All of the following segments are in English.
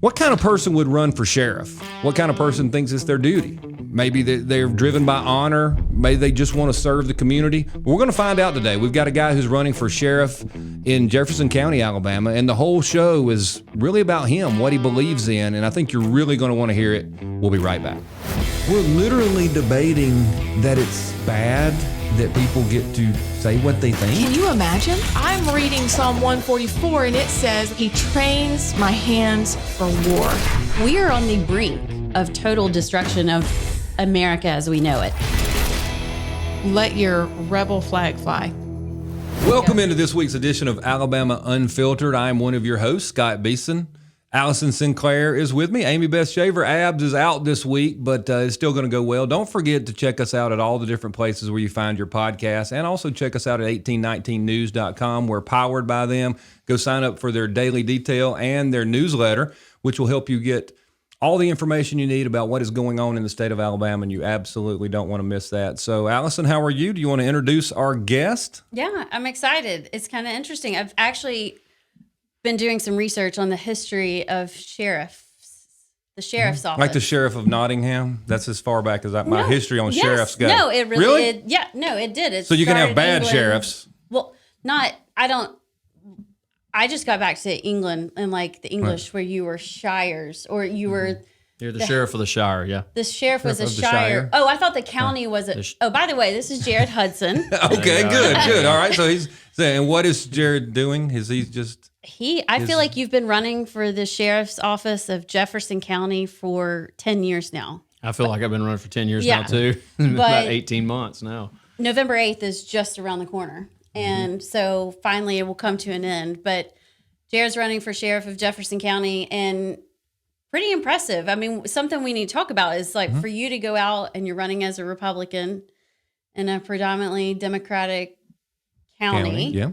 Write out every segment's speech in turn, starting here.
What kind of person would run for sheriff? What kind of person thinks it's their duty? Maybe they're driven by honor. Maybe they just want to serve the community. We're going to find out today. We've got a guy who's running for sheriff in Jefferson County, Alabama, and the whole show is really about him, what he believes in, and I think you're really going to want to hear it. We'll be right back. We're literally debating that it's bad that people get to say what they think. Can you imagine? I'm reading Psalm 144 and it says, He trains my hands for war. We are on the brink of total destruction of America as we know it. Let your rebel flag fly. Welcome into this week's edition of Alabama Unfiltered. I am one of your hosts, Scott Beeson. Allison Sinclair is with me. Amy Beth Shaver, Abs, is out this week, but it's still going to go well. Don't forget to check us out at all the different places where you find your podcasts, and also check us out at 1819news.com. We're powered by them. Go sign up for their daily detail and their newsletter, which will help you get all the information you need about what is going on in the state of Alabama, and you absolutely don't want to miss that. So, Allison, how are you? Do you want to introduce our guest? Yeah, I'm excited. It's kind of interesting. I've actually been doing some research on the history of the sheriff's office. Like the sheriff of Nottingham? That's as far back as my history on sheriffs goes. No, it really did. Yeah, no, it did. So you can have bad sheriffs. Well, I just got back to England and like the English where you were shires or you were... You're the sheriff of the shire, yeah. The sheriff was a shire. Oh, I thought the county was a... Oh, by the way, this is Jared Hudson. Okay, good. All right, so he's saying, what is Jared doing? Is he just... I feel like you've been running for the sheriff's office of Jefferson County for 10 years now. I feel like I've been running for 10 years now, too. About 18 months now. November 8th is just around the corner. And so finally it will come to an end. But Jared's running for sheriff of Jefferson County and pretty impressive. I mean, something we need to talk about is like for you to go out and you're running as a Republican in a predominantly Democratic county. Yeah.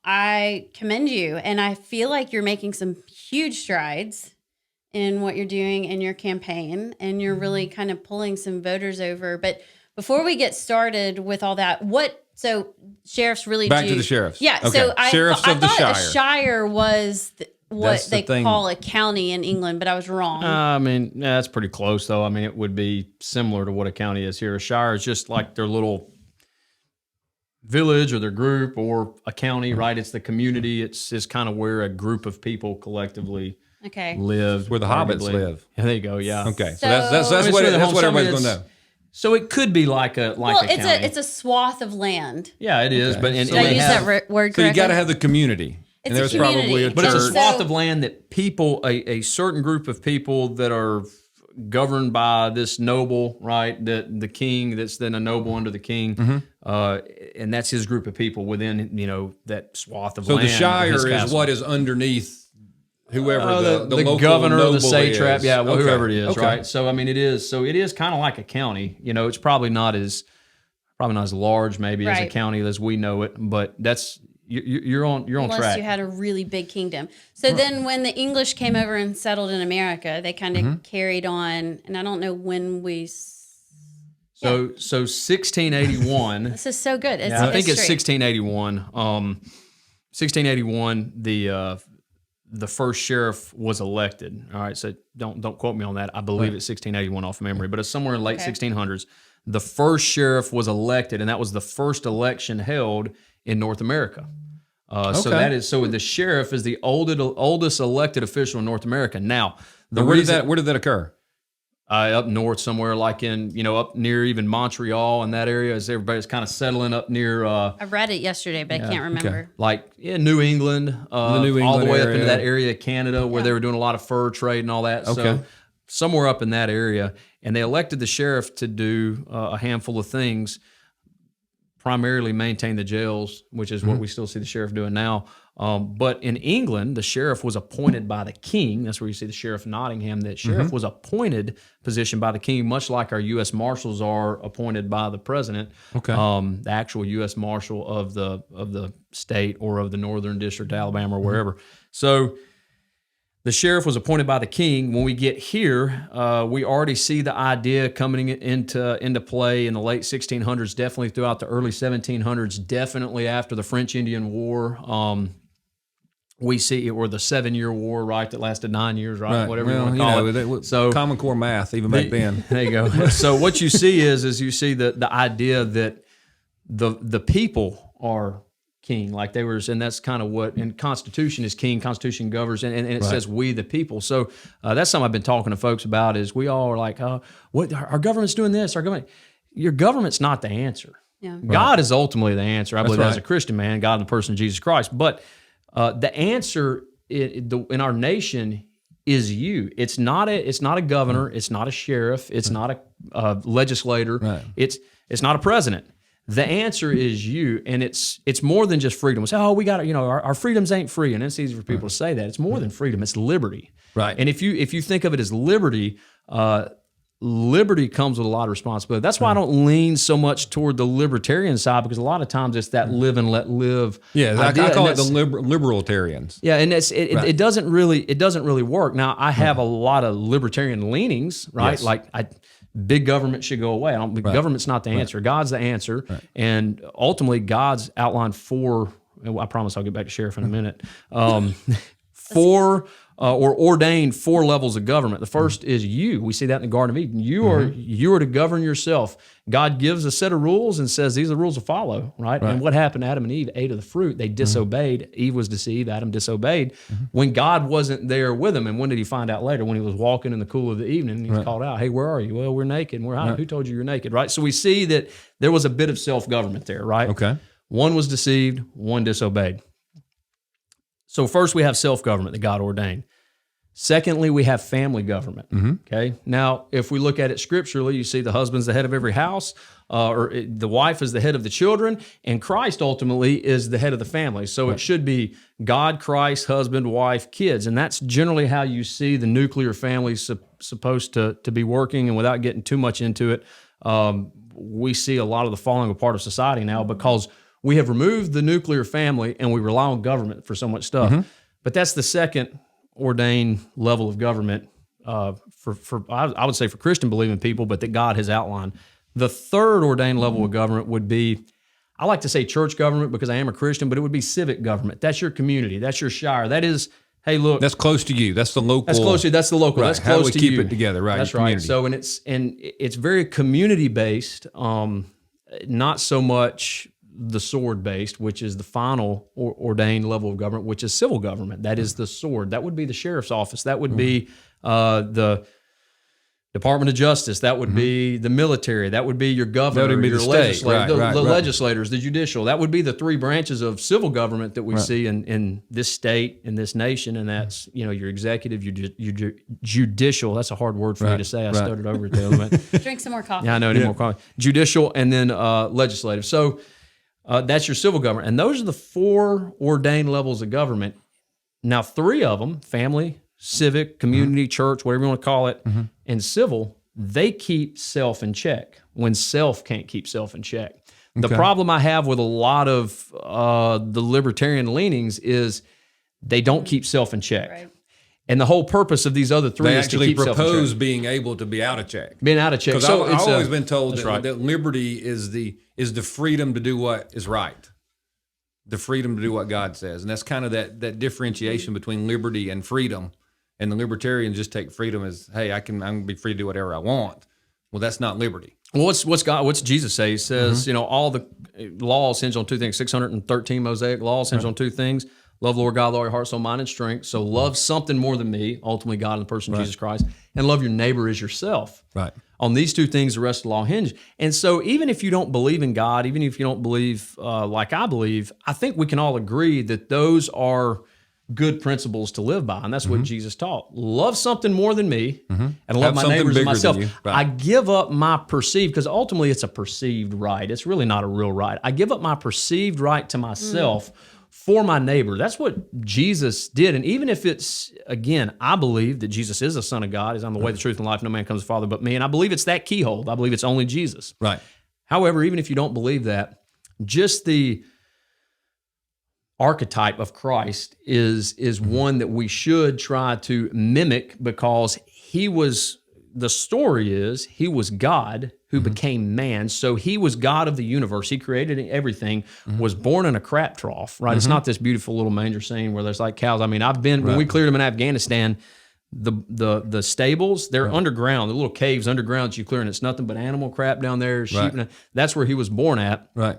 I commend you, and I feel like you're making some huge strides in what you're doing in your campaign, and you're really kind of pulling some voters over. But before we get started with all that, so sheriffs really Back to the sheriffs. Yeah, okay. So Sheriffs I of the thought shire. a shire was what they thing. call a county in England, but I was wrong. I mean, that's pretty close, though. I mean, it would be similar to what a county is here. A shire is just like their little village or their group, or a county, right? It's the community. It's kind of where a group of people collectively live. Where the hobbits live. Yeah, there you go, yeah. Okay, so that's what everybody's going to know. So it could be like a county. It's a swath of land. Yeah, it is. But Did I use that word correctly? So you got to have the community. It's there's a community. probably a But it's a church. swath of land that people, a certain group of people that are governed by this noble, right? The king that's then a noble under the king, and that's his group of people within that swath of land. So the shire is what is underneath whoever the local governor, noble the satrap, is. yeah, well, whoever it is, Okay. right? So I mean, it is kind of like a county. It's probably not as large maybe as a county as we know it, but that's. You're on track. Unless you had a really big kingdom. So then when the English came over and settled in America, they kind of carried on, and I don't know when we... So 1681... This is so good. It's I think it's history. 1681. 1681, the first sheriff was elected. All right, so don't quote me on that. I believe it's 1681 off memory, but it's somewhere in late 1600s. The first sheriff was elected, and that was the first election held in North America. So the sheriff is the oldest elected official in North America. Now, where did that occur? Up north somewhere, like in up near even Montreal and that area, as everybody's kind of settling up near. I read it yesterday, but I can't remember. Okay. Like New England, all the way up into that area of Canada where they were doing a lot of fur trade and all that. Okay. So somewhere up in that area, and they elected the sheriff to do a handful of things. Primarily maintain the jails, which is what we still see the sheriff doing now. But in England, the sheriff was appointed by the king. That's where you see the sheriff of Nottingham. That sheriff was appointed position by the king, much like our U.S. Marshals are appointed by the president. Okay. The actual U.S. Marshal of the state or of the Northern District of Alabama or wherever. So the sheriff was appointed by the king. When we get here, we already see the idea coming into play in the late 1600s, definitely throughout the early 1700s, definitely after the French Indian War. we see, or the 7-year war, right, that lasted 9 years, right, whatever you Well, want to call it. So Common Core math, even back then. There you go. So what you see is you see the idea that the people are king, like they were, and that's kind of what, and Constitution is king, Constitution governs, and it says we the people. So that's something I've been talking to folks about, is we all are like, what, our government's doing this, your government's not the answer. Yeah. God is ultimately the answer. I believe right. as a Christian man, God in the person of Jesus Christ. But the answer in our nation is you. It's not a governor. It's not a sheriff. It's not a legislator. Right. It's not a president. The answer is you, and it's more than just freedom. We say, we got to, our freedoms ain't free, and it's easy for people to say that. It's more than freedom. It's liberty. Right. And if you think of it as liberty, liberty comes with a lot of responsibility. That's why I don't lean so much toward the libertarian side, because a lot of times it's that live and let live. Yeah, idea, I call it the liberalitarians. Yeah, and it doesn't really work. Now, I have a lot of libertarian leanings, right? Yes. Like big government should go away. Government's not the answer. God's the answer, and ultimately God's outlined four. I promise I'll get back to sheriff in a minute. Or ordained 4 levels of government. The first is you. We see that in the Garden of Eden. You are to govern yourself. God gives a set of rules and says these are the rules to follow, right? And what happened? Adam and Eve ate of the fruit. They disobeyed. Eve was deceived. Adam disobeyed. When God wasn't there with them, and when did he find out later? When he was walking in the cool of the evening, and he was called out, "Hey, where are you?" "Well, we're naked." "We're hiding." "Who told you you're naked?" Right? So we see that there was a bit of self-government there, right? Okay. One was deceived, one disobeyed. So first we have self-government that God ordained. Secondly, we have family government. Okay. Now, if we look at it scripturally, you see the husband's the head of every house, the wife is the head of the children, and Christ ultimately is the head of the family. So it should be God, Christ, husband, wife, kids, and that's generally how you see the nuclear family supposed to be working. And without getting too much into it, we see a lot of the falling apart of society now because we have removed the nuclear family and we rely on government for so much stuff. But that's the second ordained level of government I would say for Christian believing people, but that God has outlined. The third ordained level of government would be, I like to say church government because I am a Christian, but it would be civic government. That's your community. That's your shire. That is, hey, look. That's close to you. That's the local. That's close to you. That's the local. Right. That's How do close we to keep you. it together, right? That's your right. community. So, it's very community based, not so much the sword based, which is the final ordained level of government, which is civil government. That is the sword. That would be the sheriff's office. That would be the Department of Justice. That would be the military. That would be your governor, That would be your the state. legislator, Right, the right. legislators, the judicial. That would be the 3 branches of civil government that we see in this state, in this nation, and that's your executive, your judicial. That's a hard word for me to say. I stuttered over it there. Drink some more coffee. Yeah, I know. I need more coffee. Judicial, and then legislative. So that's your civil government, and those are the 4 ordained levels of government. Now, 3 of them, family, civic, community, church, whatever you want to call it, and civil, they keep self in check when self can't keep self in check. The problem I have with a lot of the libertarian leanings is they don't keep self in check. Right. And the whole purpose of these other 3 They is to actually keep self in check. propose being able to be out of check. Being out of check. Because So I've always been told that, that liberty is the freedom to do what is right, the freedom to do what God says, and that's kind of that differentiation between liberty and freedom. And the libertarians just take freedom as, hey, I'm gonna be free to do whatever I want. Well, that's not liberty. Well, what's Jesus say? He says, all the laws hinge on 2 things. 613 Mosaic laws hinge on 2 things. Love Lord God with all your heart, soul, mind, and strength. So love something more than me, ultimately God in the person of Jesus Christ, and love your neighbor as yourself. Right. On these 2 things, the rest of the law hinge. And so even if you don't believe in God, even if you don't believe like I believe, I think we can all agree that those are good principles to live by, and that's what Jesus taught. Love something more than me, and love my neighbors as myself. Right. I give up my perceived, because ultimately it's a perceived right. It's really not a real right. I give up my perceived right to myself for my neighbor. That's what Jesus did. And even if it's, again, I believe that Jesus is the Son of God, is I'm the way, the truth, and life. No man comes to the Father but me. And I believe it's that keyhole. I believe it's only Jesus. Right. However, even if you don't believe that, just the archetype of Christ is one that we should try to mimic, because he was the story is he was God who became man. So he was God of the universe. He created everything, was born in a crap trough, right? It's not this beautiful little manger scene where there's like cows. I mean, when we cleared them in Afghanistan, the stables, they're underground, the little caves underground that you clear, and it's nothing but animal crap down there, sheep. Right. That's where he was born at. Right.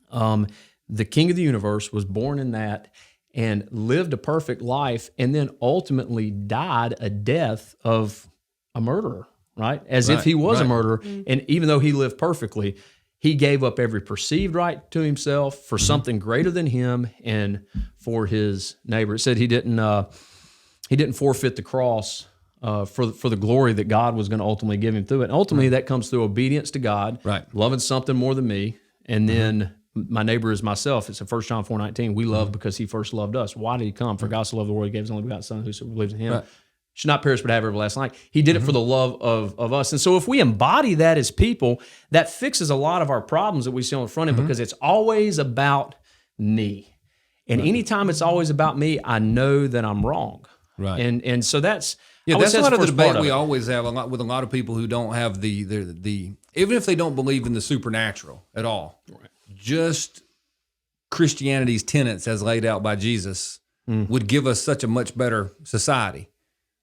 The king of the universe was born in that and lived a perfect life, and then ultimately died a death of a murderer, right? As if he was a murderer. And even though he lived perfectly, he gave up every perceived right to himself for something greater than him and for his neighbor. It said he didn't forfeit the cross for the glory that God was going to ultimately give him through it. And ultimately, that comes through obedience to God, loving something more than me, and then my neighbor is myself. It's in 1 John 4:19. We love because he first loved us. Why did he come? For God so loved the world, he gave his only begotten Son, whosoever believes in him should not perish but have everlasting life. He did it for the love of us. And so if we embody that as people, that fixes a lot of our problems that we see on the front end, because it's always about me. And anytime it's always about me, I know that I'm wrong. Right. And so that's that's a lot of the debate we always have with a lot of people who don't have the even if they don't believe in the supernatural at all, just Christianity's tenets as laid out by Jesus would give us such a much better society.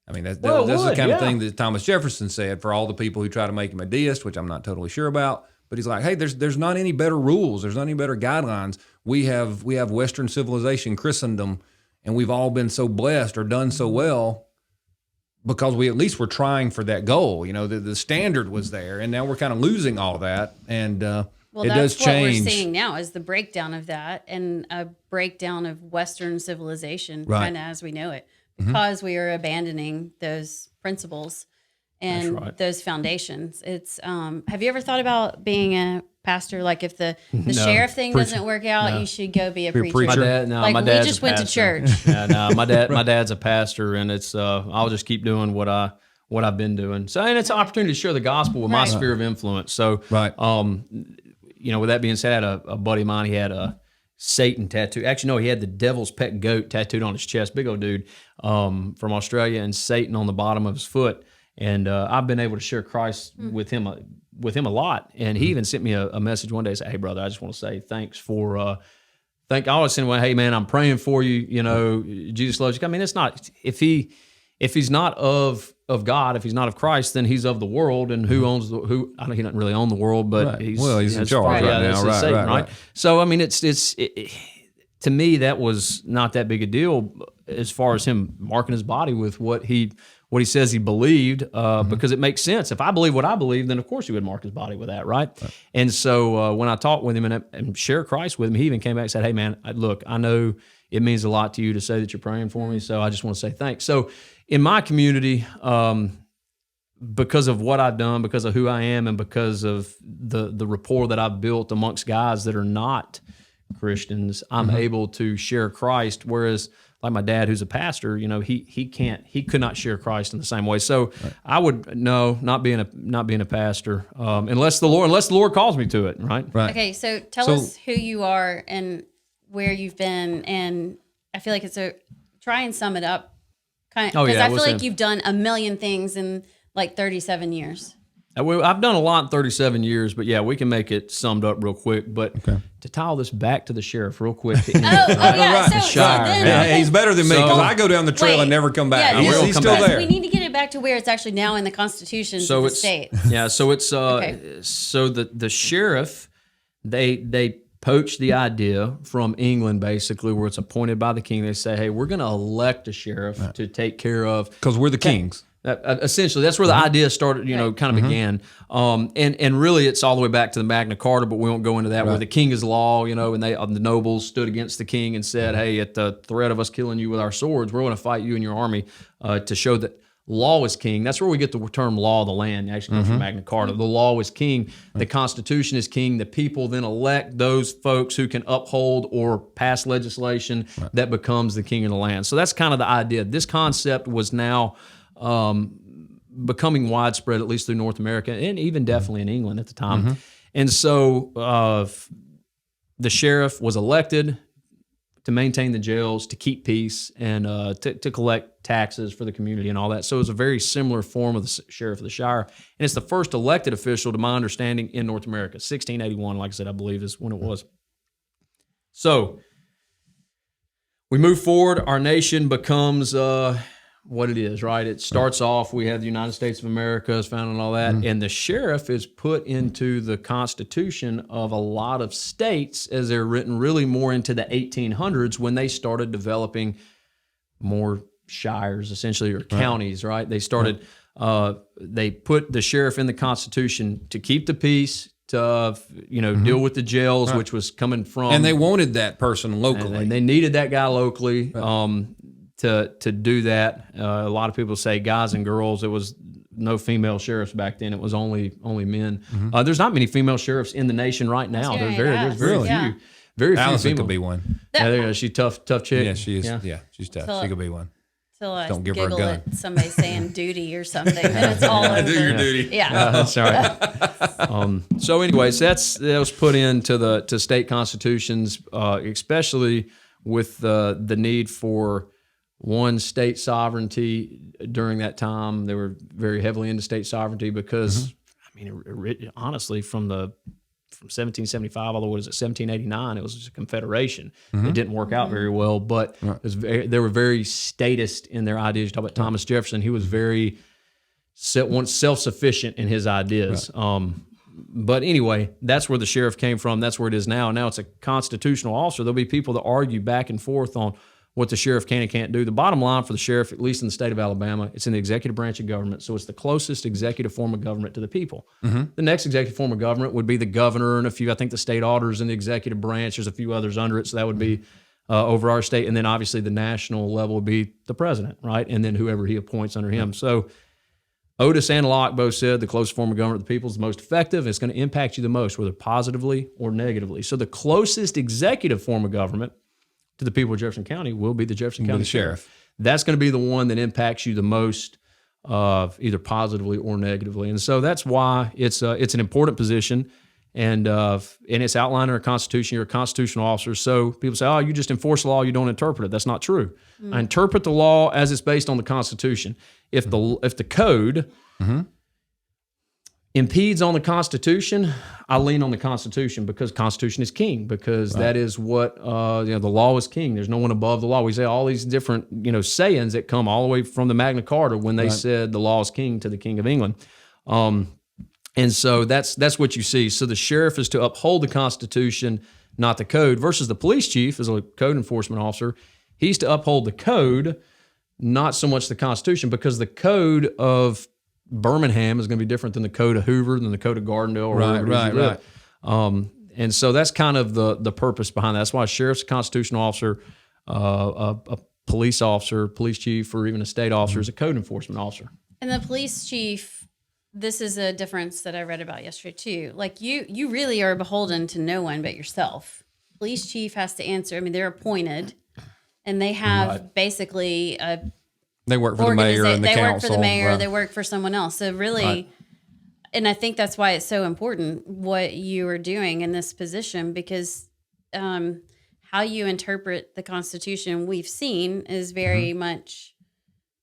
I mean, that's the kind of thing that Thomas Jefferson said for all the people who try to make him a deist, which I'm not totally sure about. But he's like, hey, there's not any better rules. There's not any better guidelines. We have Western civilization, Christendom, and we've all been so blessed or done so well because we at least were trying for that goal. You know, the standard was there, and now we're kind of losing all that. And it does change. What we're seeing now is the breakdown of that and a breakdown of Western civilization, kind of as we know it, because we are abandoning those principles and those foundations. It's have you ever thought about being a pastor? Like if the sheriff thing doesn't work out, you should go be a preacher. My dad, my dad's we just a went to pastor. church. My dad's a pastor, and it's I'll just keep doing what I've been doing. So, and it's an opportunity to share the gospel with my sphere of influence. So, you know, with that being said, I had a buddy of mine. He had a Satan tattoo. Actually, no, he had the devil's pet goat tattooed on his chest. Big old dude from Australia, and Satan on the bottom of his foot. And I've been able to share Christ with him a lot. And he even sent me a message one day and said, "Hey, brother, I just want to say thanks for." I always send one, "Hey, man, I'm praying for you. You know, Jesus loves you." I mean, it's not if he's not of God, if he's not of Christ, then he's of the world. And who owns he doesn't really own the world, but he's in charge right now, right? So I mean, it's to me that was not that big a deal as far as him marking his body with what he says he believed, because it makes sense. If I believe what I believe, then of course he would mark his body with that, right? And so when I talked with him and shared Christ with him, he even came back and said, "Hey, man, look, I know it means a lot to you to say that you're praying for me, so I just want to say thanks." So in my community, because of what I've done, because of who I am, and because of the rapport that I've built amongst guys that are not Christians, I'm able to share Christ, whereas like my dad, who's a pastor, you know, he could not share Christ in the same way. So I would not being a pastor, unless the Lord calls me to it, right? Okay, so tell us who you are and where you've been, and I feel like try and sum it up, because I feel like you've done a million things in like 37 years. I've done a lot in 37 years, but yeah, we can make it summed up real quick. But to tie all this back to the sheriff real quick. So then, he's better than me because I go down the trail and never come back. Yeah, he's still there. We need to get it back to where it's actually now in the Constitution of the state. Yeah, so it's so the sheriff, they poached the idea from England, basically, where it's appointed by the king. They say, hey, we're going to elect a sheriff to take care of, because we're the kings. Essentially, that's where the idea started, kind of began. And really, it's all the way back to the Magna Carta, but we won't go into that, where the king is law, and the nobles stood against the king and said, hey, at the threat of us killing you with our swords, we're going to fight you and your army to show that law is king. That's where we get the term law of the land. It actually comes from Magna Carta. The law is king. The Constitution is king. The people then elect those folks who can uphold or pass legislation that becomes the king of the land. So that's kind of the idea. This concept was now becoming widespread, at least through North America, and even definitely in England at the time. And so the sheriff was elected. to maintain the jails, to keep peace, and to collect taxes for the community and all that. So it was a very similar form of the sheriff of the shire. And it's the first elected official, to my understanding, in North America. 1681, like I said, I believe is when it was. So we move forward. Our nation becomes what it is, right? It starts off, we have the United States of America is founded and all that, and the sheriff is put into the constitution of a lot of states as they're written really more into the 1800s when they started developing more shires, essentially, or counties, right? They started, they put the sheriff in the constitution to keep the peace, to deal with the jails, which was coming from, and they wanted that person locally. And they needed that guy locally. To do that. A lot of people say guys and girls. It was no female sheriffs back then. It was only men. There's not many female sheriffs in the nation right now. There's very few. Very few Allison female. could be one. Yeah, she's tough chick. Yeah, she is. Yeah, she's tough. She could be one. Till I Don't give her a giggle gun. at somebody saying duty or something, and it's all over. Do your duty. Yeah. That's all right. So, anyways, that was put into state constitutions, especially with the need for one, state sovereignty. During that time, they were very heavily into state sovereignty because, honestly, from 1775 all the way to 1789, it was just a confederation. It didn't work out very well, but they were very statist in their ideas. You talk about Thomas Jefferson; he was very self-sufficient in his ideas. But anyway, that's where the sheriff came from. That's where it is now. Now it's a constitutional officer. There'll be people that argue back and forth on what the sheriff can and can't do. The bottom line for the sheriff, at least in the state of Alabama, it's in the executive branch of government, so it's the closest executive form of government to the people. The next executive form of government would be the governor and I think the state auditors in the executive branch. There's a few others under it, so that would be over our state. And then obviously the national level would be the president, right? And then whoever he appoints under him. So Otis and Locke both said the closest form of government to the people is the most effective. It's going to impact you the most, whether positively or negatively. So the closest executive form of government to the people of Jefferson County will be the Jefferson County Sheriff. That's going to be the one that impacts you the most, either positively or negatively. And so that's why it's an important position, and it's outlined in our Constitution. You're a constitutional officer. So people say, oh, you just enforce the law, you don't interpret it. That's not true. I interpret the law as it's based on the Constitution. If the code impedes on the Constitution, I lean on the Constitution because Constitution is king, because that is what, the law is king. There's no one above the law. We say all these different, sayings that come all the way from the Magna Carta when they said the law is king to the King of England. And so that's what you see. So the sheriff is to uphold the Constitution, not the code, versus the police chief as a code enforcement officer. He's to uphold the code, not so much the Constitution, because the code of Birmingham is going to be different than the code of Hoover, than the code of Gardendale, or wherever it is you live. And so that's kind of the purpose behind that. That's why a sheriff's a constitutional officer, a police officer, police chief, or even a state officer is a code enforcement officer. And the police chief, this is a difference that I read about yesterday too. Like you really are beholden to no one but yourself. Police chief has to answer. I mean, they're appointed, and they have basically a They work for the mayor and the council. They work for the mayor. They work for someone else. So really, and I think that's why it's so important what you are doing in this position, because how you interpret the Constitution, we've seen, is very much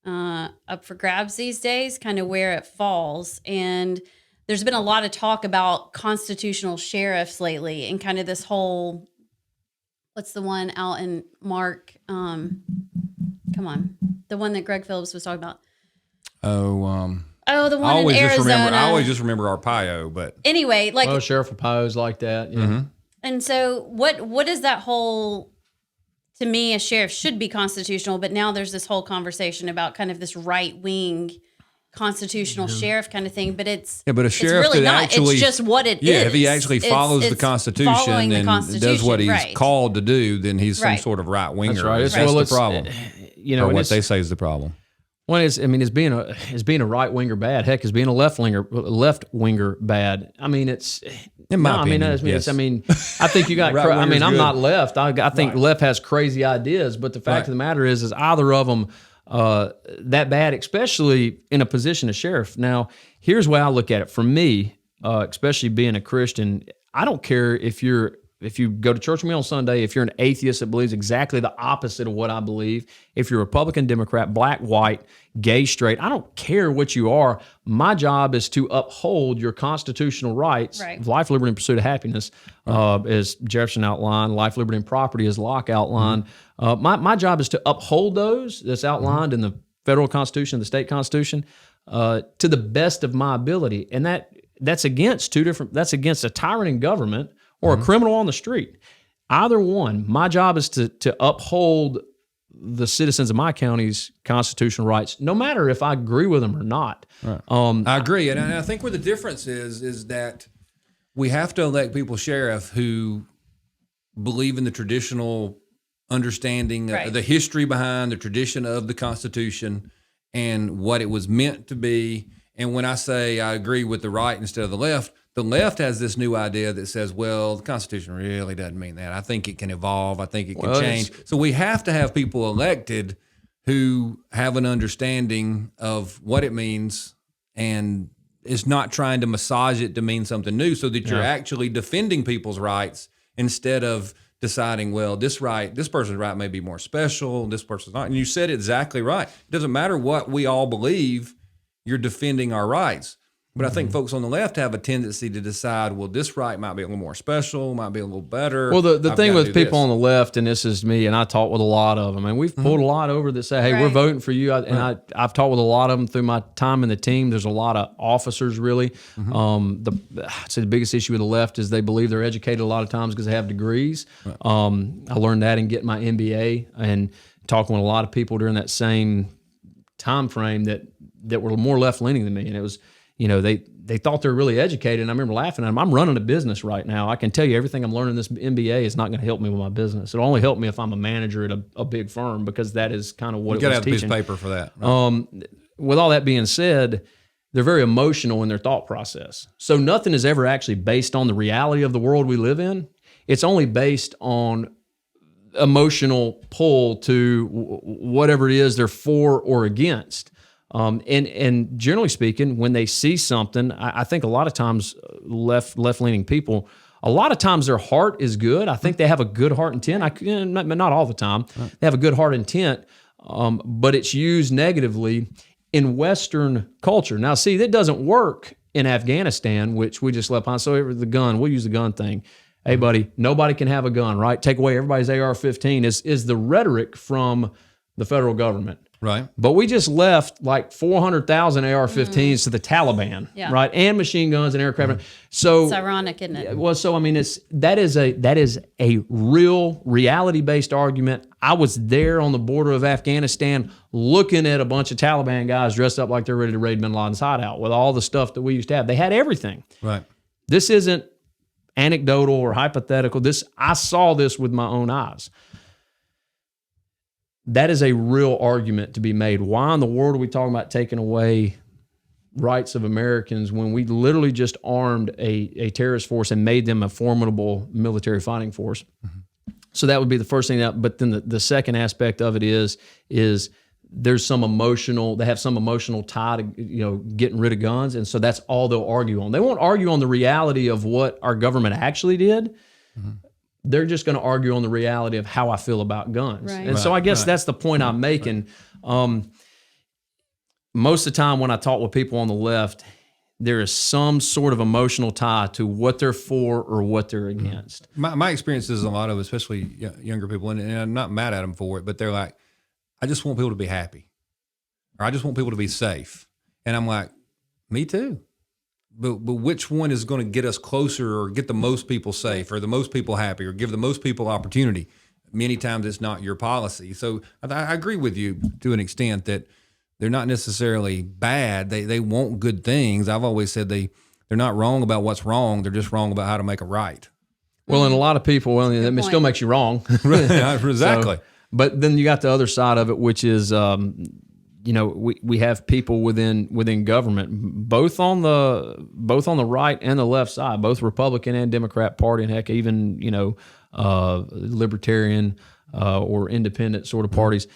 up for grabs these days, kind of where it falls. And there's been a lot of talk about constitutional sheriffs lately, and kind of this whole, what's the one out in Mark? Come on. The one that Greg Phillips was talking about. The one in Arizona. I always just remember Arpaio, but anyway, like Sheriff Arpaio's like that. Yeah. And so what is that whole? To me, a sheriff should be constitutional, but now there's this whole conversation about kind of this right wing constitutional sheriff kind of thing. But it's but a sheriff it's really that not. actually, It's just what it is. Yeah, if he actually follows the Constitution and does what he's called to do, then he's some sort of right winger. That's right. That's the problem. Or what they say is the problem. Well, is being a right winger bad? Heck, is being a left winger bad? I mean, it's in my opinion. Yes. I think you got. Right, I'm good. not left. I think left has crazy ideas, but the fact of the matter is either of them that bad, especially in a position of sheriff. Now, here's the way I look at it. For me, especially being a Christian, I don't care if you're if you go to church with me on Sunday, if you're an atheist that believes exactly the opposite of what I believe, if you're Republican, Democrat, black, white, gay, straight, I don't care what you are. My job is to uphold your constitutional rights, Right. life, liberty, and pursuit of happiness, as Jefferson outlined, life, liberty, and property, as Locke outlined. My job is to uphold those that's outlined in the federal constitution, the state constitution, to the best of my ability. And that's against that's against a tyrant in government or a criminal on the street. Either one, my job is to uphold the citizens of my county's constitutional rights, no matter if I agree with them or not. Right. I agree. And I think where the difference is that we have to elect people sheriff who believe in the traditional understanding, Right. the history behind the tradition of the Constitution and what it was meant to be. And when I say I agree with the right instead of the left has this new idea that says, well, the Constitution really doesn't mean that. I think it can evolve. I think it can change. So we have to have people elected who have an understanding of what it means and is not trying to massage it to mean something new, so that you're actually defending people's rights instead of deciding, well, this person's right may be more special, this person's not. And you said exactly right. It doesn't matter what we all believe, you're defending our rights. But I think folks on the left have a tendency to decide, well, this right might be a little more special, might be a little better. Well, the I've thing gotta with do people this. on the left, and this is me, and I talk with a lot of them, and we've pulled a lot over that say, hey, we're Right. voting for you. I've talked with a lot of them through my time in the team. There's a lot of officers, really. I'd say the biggest issue with the left is they believe they're educated a lot of times because they have degrees. I learned that in getting my MBA and talking with a lot of people during that same time frame that were more left-leaning than me. And it was, they thought they were really educated, and I remember laughing at them. I'm running a business right now. I can tell you everything I'm learning in this MBA is not going to help me with my business. It'll only help me if I'm a manager at a big firm, because that is kind of what You it got to was have a piece teaching. of paper for that. Right? With all that being said, they're very emotional in their thought process. So nothing is ever actually based on the reality of the world we live in. It's only based on emotional pull to whatever it is they're for or against. And generally speaking, when they see something, I think a lot of times left-leaning people, a lot of times their heart is good. I think they have a good heart intent. Not all the time. They have a good heart intent, but it's used negatively in Western culture. Now, see, that doesn't work in Afghanistan, which we just left behind. So we'll use the gun thing. Hey, buddy, nobody can have a gun, right? Take away everybody's AR-15 is the rhetoric from the federal government. Right. But we just left like 400,000 AR-15s to the Taliban, right? And machine guns and aircraft. So It's ironic, isn't it? well, so I mean, that is a real reality-based argument. I was there on the border of Afghanistan looking at a bunch of Taliban guys dressed up like they're ready to raid bin Laden's hideout with all the stuff that we used to have. They had everything. Right. This isn't anecdotal or hypothetical. I saw this with my own eyes. That is a real argument to be made. Why in the world are we talking about taking away rights of Americans when we literally just armed a terrorist force and made them a formidable military fighting force? So that would be the first thing. But then the second aspect of it is there's some emotional, they have some emotional tie to, getting rid of guns. And so that's all they'll argue on. They won't argue on the reality of what our government actually did. They're just going to argue on the reality of how I feel about guns. Right. And so I guess that's the point I'm making. Most of the time when I talk with people on the left, there is some sort of emotional tie to what they're for or what they're against. My experience is a lot of, especially younger people, and I'm not mad at them for it, but they're like, I just want people to be happy, or I just want people to be safe. And I'm like, me too. But which one is going to get us closer or get the most people safe or the most people happy or give the most people opportunity? Many times it's not your policy. So I agree with you to an extent that they're not necessarily bad. They want good things. I've always said they're not wrong about what's wrong. They're just wrong about how to make it right. Well, and a lot of people, that still makes you wrong. Exactly. But then you got the other side of it, which is, we have people within government, both on the right and the left side, both Republican and Democrat Party, and heck, even libertarian or independent sort of parties.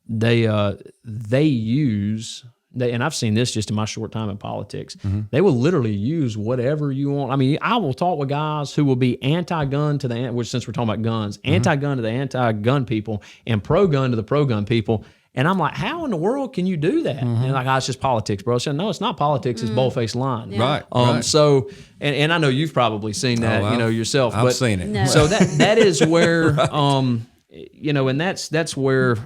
They use and I've seen this just in my short time in politics, they will literally use whatever you want. I mean, I will talk with guys who will be anti-gun to the, which since we're talking about guns, anti-gun to the anti-gun people and pro-gun to the pro-gun people. And I'm like, how in the world can you do that? And like, it's just politics, bro. I said, no, it's not politics. It's bold-faced lying. Yeah. Right. So, and I know you've probably seen that, yourself. I've seen it. No. So that is where, and that's where,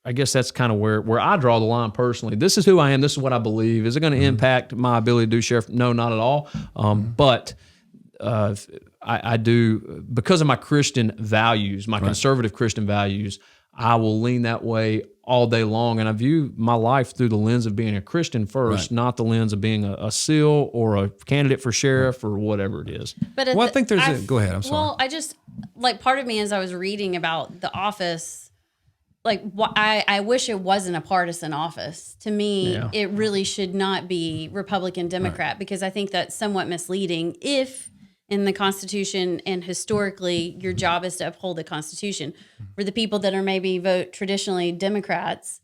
I guess that's kind of where I draw the line personally. This is who I am. This is what I believe. Is it going to impact my ability to do sheriff? No, not at all. But I do, because of my Christian values, my conservative Christian values, I will lean that way all day long. And I view my life through the lens of being a Christian first, not the lens of being a SEAL or a candidate for sheriff or whatever it is. But I think there's go ahead. I'm sorry. Well, I just, like, part of me as I was reading about the office, like, I wish it wasn't a partisan office. To me, it really should not be Republican, Democrat, because I think that's somewhat misleading if in the Constitution and historically your job is to uphold the Constitution. For the people that are maybe vote traditionally democratically,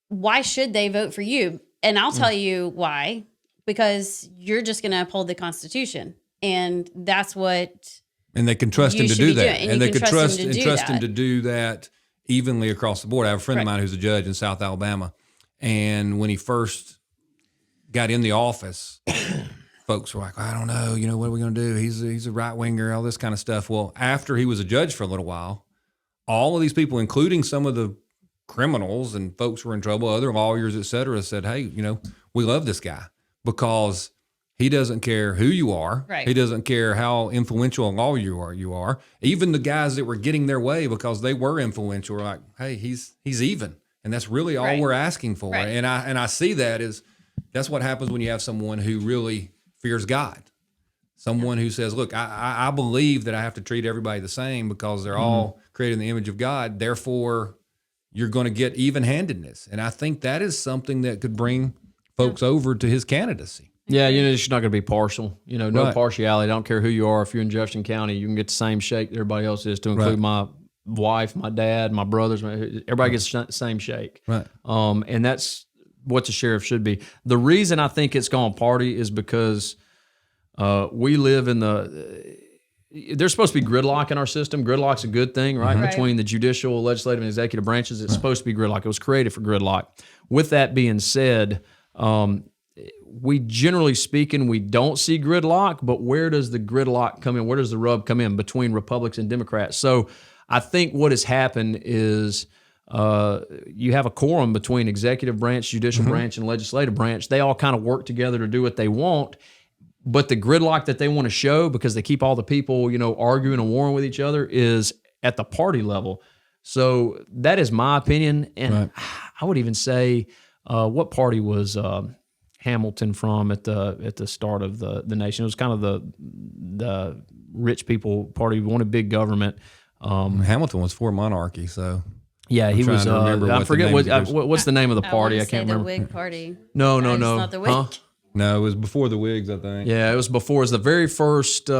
why should they vote for you? And I'll tell you why, because you're just going to uphold the Constitution. And that's what... And they can trust him to do that. And they can trust him to do that evenly across the board. I have a friend of mine who's a judge in South Alabama. And when he first got in the office, folks were like, I don't know, what are we going to do? He's a right winger, all this kind of stuff. Well, after he was a judge for a little while, all of these people, including some of the criminals and folks who were in trouble, other lawyers, et cetera, said, hey, we love this guy because he doesn't care who you are. Right. He doesn't care how influential a lawyer you are. Even the guys that were getting their way because they were influential were like, hey, he's even. And that's really all we're asking for. Right. And I see that's what happens when you have someone who really fears God. Someone who says, look, I believe that I have to treat everybody the same because they're all created in the image of God. Therefore, you're going to get even-handedness. And I think that is something that could bring folks over to his candidacy. Yeah, it's just not going to be partial. No partiality. I don't care who you are. If you're in Jefferson County, you can get the same shake that everybody else is, to include my wife, my dad, my brothers. Everybody gets the same shake. Right. And that's what the sheriff should be. The reason I think it's gone party is because we live in there's supposed to be gridlock in our system. Gridlock's a good thing, right? Between the judicial, legislative, and executive branches, it's supposed to be gridlock. It was created for gridlock. With that being said, we generally speaking, we don't see gridlock, but where does the gridlock come in? Where does the rub come in between Republicans and Democrats? So I think what has happened is you have a quorum between executive branch, judicial branch, and legislative branch. They all kind of work together to do what they want, but the gridlock that they want to show, because they keep all the people, arguing and warring with each other, is at the party level. So that is my opinion. And I would even say, what party was Hamilton from at the start of the nation? It was kind of the rich people party. We wanted big government. Hamilton was for monarchy, so yeah, he was. I forget what's the name of the party. I can't remember. The Whig Party. No. It's not the Whig. Huh? No, it was before the Whigs, I think. Yeah, it was before. It was the very first.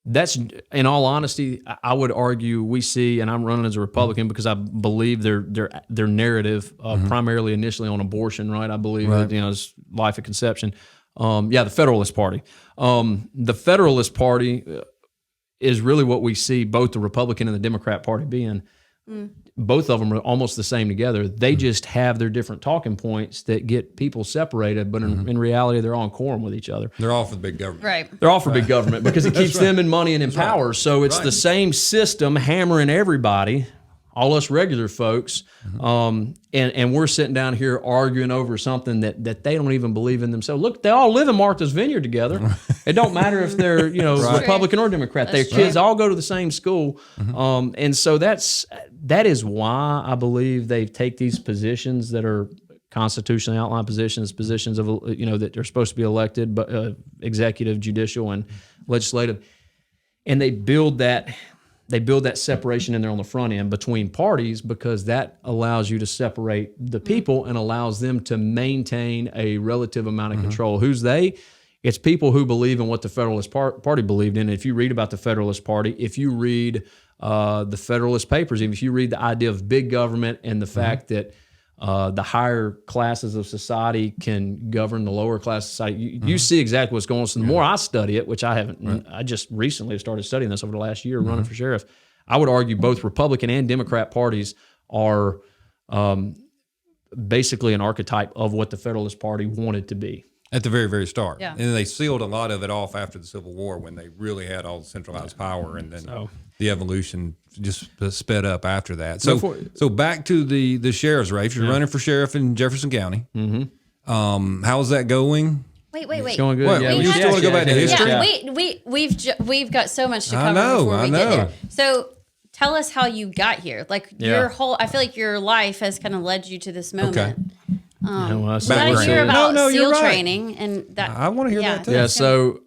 That's, in all honesty, I would argue we see, and I'm running as a Republican because I believe their narrative, primarily initially on abortion, right? I believe that, it's life at conception. The Federalist Party. The Federalist Party is really what we see both the Republican and the Democrat Party being. Both of them are almost the same together. They just have their different talking points that get people separated, but in reality, they're all in quorum with each other. They're all for the big government. Right. They're all for big government because it keeps them in money and in power. So it's the same system hammering everybody, all us regular folks, and we're sitting down here arguing over something that they don't even believe in themselves. Look, they all live in Martha's Vineyard together. It don't matter if they're Republican or Democrat. Their kids all go to the same school, and so that is why I believe they take these positions that are constitutionally outlined positions of that are supposed to be elected, but executive, judicial, and legislative, and they build that separation in there on the front end between parties, because that allows you to separate the people and allows them to maintain a relative amount of control. Who's they? It's people who believe in what the Federalist Party believed in. If you read about the Federalist Party, if you read the Federalist Papers, even if you read the idea of big government and the fact that the higher classes of society can govern the lower class of society, you see exactly what's going on. So the more I study it, which I haven't, I just recently started studying this over the last year running for sheriff, I would argue both Republican and Democrat parties are basically an archetype of what the Federalist Party wanted to be. At the very, very start. Yeah. And they sealed a lot of it off after the Civil War when they really had all the centralized power, and then the evolution just sped up after that. So back to the sheriff's race. You're running for sheriff in Jefferson County. How's that going? Wait. It's going good. What, you still want to go back to history? Yeah, we've got so much to cover before we get there. So tell us how you got here. Like your whole, I feel like your life has kind of led you to this moment. Okay. We got to hear about SEAL training, and that I want to hear that too. Yeah. So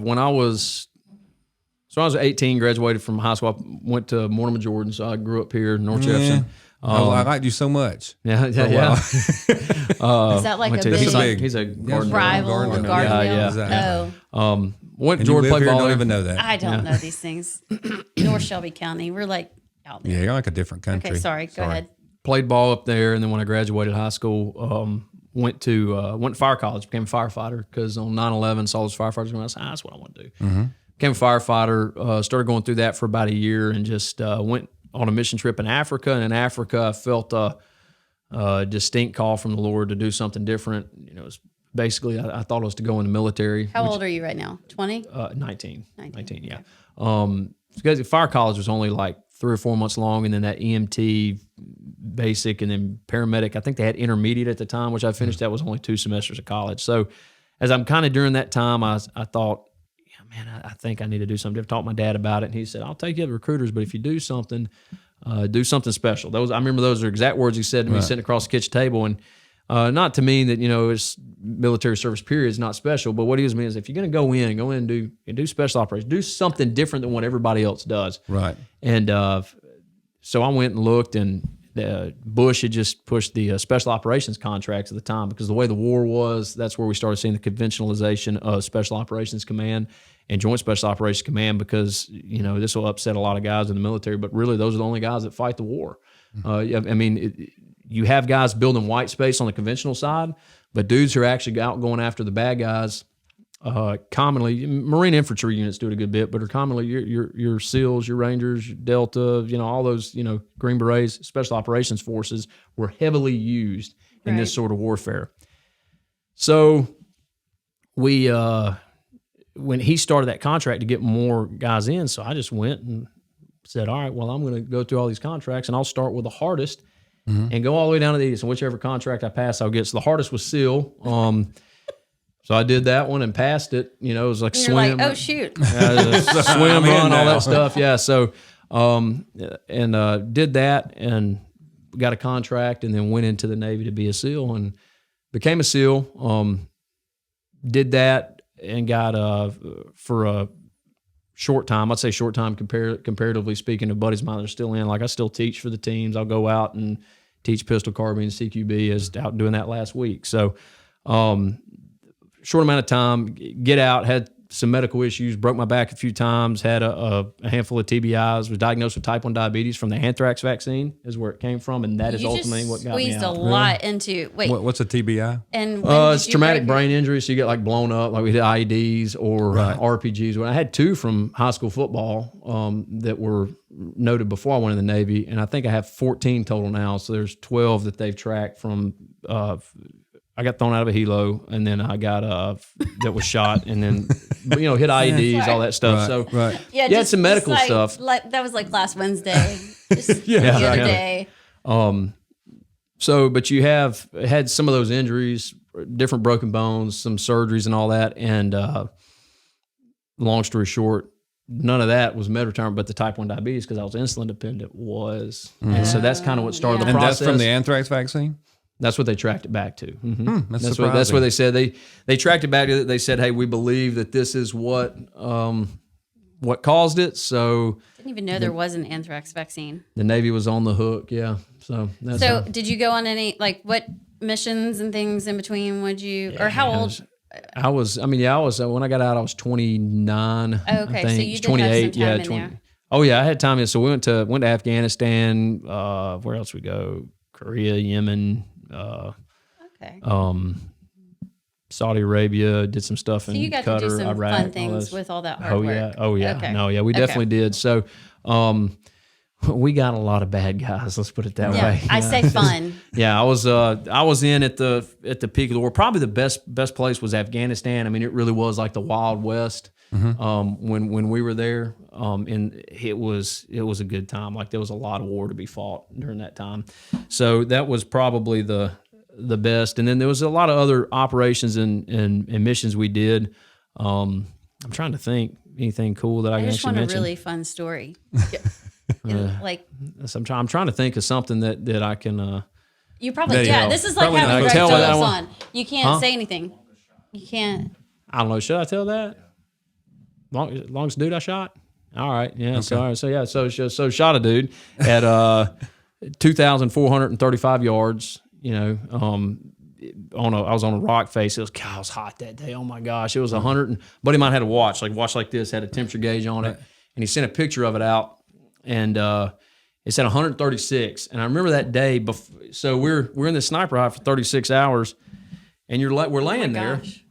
when I was 18, graduated from high school. I went to Mortimer, Jordan. So I grew up here in North Jefferson. I liked you so much. Yeah. is that like a big he's a gardener. rival of Gardnerville? Oh. Went to Jordan, played ball. Don't even know that. I don't know these things. North Shelby County. We're like out there. Yeah, you're like a different country. Okay, sorry. Go ahead. Played ball up there, and then when I graduated high school, went to fire college, became a firefighter because on 9/11 saw those firefighters going, that's what I want to do. Became a firefighter, started going through that for about a year, and just went on a mission trip in Africa. And in Africa, I felt a distinct call from the Lord to do something different. You know, it was basically I thought it was to go in the military. How old are you right now? 20? 19, yeah. Because fire college was only like 3 or 4 months long, and then that EMT basic, and then paramedic. I think they had intermediate at the time, which I finished. That was only 2 semesters of college. So as I'm kind of during that time, I thought, yeah, man, I think I need to do something different. Talked to my dad about it, and he said, I'll take you to recruiters, but if you do something special. I remember those are exact words he said to me sitting across the kitchen table. And not to mean that, it's military service period is not special, but what he was meaning is if you're going to go in and do special operations, do something different than what everybody else does. Right. And so I went and looked, and Bush had just pushed the special operations contracts at the time, because the way the war was, that's where we started seeing the conventionalization of Special Operations Command and Joint Special Operations Command, because, this will upset a lot of guys in the military, but really those are the only guys that fight the war. You have guys building white space on the conventional side, but dudes who are actually out going after the bad guys, commonly Marine infantry units do it a good bit, but are commonly your SEALs, your Rangers, your Delta, all those, Green Berets, Special Operations Forces were heavily used in this sort of warfare. So we, when he started that contract to get more guys in, so I just went and said, all right, well, I'm going to go through all these contracts, and I'll start with the hardest and go all the way down to the east. And whichever contract I pass, I'll get. So the hardest was SEAL. So I did that one and passed it. It was like swim. Like, oh shoot! Swim, run, all that stuff. Yeah. So, did that and got a contract, and then went into the Navy to be a SEAL and became a SEAL. Did that and got for a short time. I'd say short time comparatively speaking to buddies of mine that are still in. Like I still teach for the teams. I'll go out and teach pistol, carbine, CQB. As out doing that last week. So. Short amount of time, get out, had some medical issues, broke my back a few times, had a handful of TBIs, was diagnosed with type 1 diabetes from the anthrax vaccine is where it came from, and that is ultimately what got me out. You squeezed a lot into, what's a TBI? And it's traumatic brain injury, so you get like blown up, like we did IEDs or RPGs. Well, I had 2 from high school football that were noted before I went in the Navy, and I think I have 14 total now, so there's 12 that they've tracked from I got thrown out of a helo, and then I got that was shot, and then hit IEDs, all that stuff. Yeah, just some medical stuff. That was like last Wednesday, just the other day. So, but you have had some of those injuries, different broken bones, some surgeries, and all that. And long story short, none of that was med retirement, but the type 1 diabetes, because I was insulin dependent, was. And so that's kind of what started the process. And that's from the anthrax vaccine? That's what they tracked it back to. Mm-hmm. That's what they said. They tracked it back to. They said, "Hey, we believe that this is what caused it." So didn't even know there was an anthrax vaccine. The Navy was on the hook. Yeah. So did you go on any what missions and things in between? Would you or how old? I was when I got out, I was 29. Okay, I think. so you did 28, have some time in there. Oh yeah, I had time. So we went to Afghanistan. Where else we go? Korea, Yemen, Okay. Saudi Arabia. Did some stuff in So you got Qatar, to do some Iraq, fun all things this. with all that hard work. Oh yeah. Okay. No, yeah, we definitely did. So, we got a lot of bad guys. Let's put it that Yeah, way. I say fun. Yeah, I was in at the peak of the war. Probably the best place was Afghanistan. I mean, it really was like the Wild West when we were there. And it was a good time. Like there was a lot of war to be fought during that time. So that was probably the best. And then there was a lot of other operations and missions we did. I'm trying to think anything cool that I I can just actually want a mention. really fun story. Like So I'm trying to think of something that I can. you probably Video. this is like Probably having not. Greg Tell what that Phillips one- on. You can't say anything. You can't. I don't know. Should I tell that? Longest dude I shot. All right. Yeah. Okay. So all right. So yeah. So shot a dude at 2,435 yards. You know, I was on a rock face. It was hot that day. Oh my gosh, it was 100. Buddy of mine had a watch like this, had a temperature gauge on it, and he sent a picture of it out, and it said 136. And I remember that day. So we're in the sniper hut for 36 hours, and we're laying there. Gosh.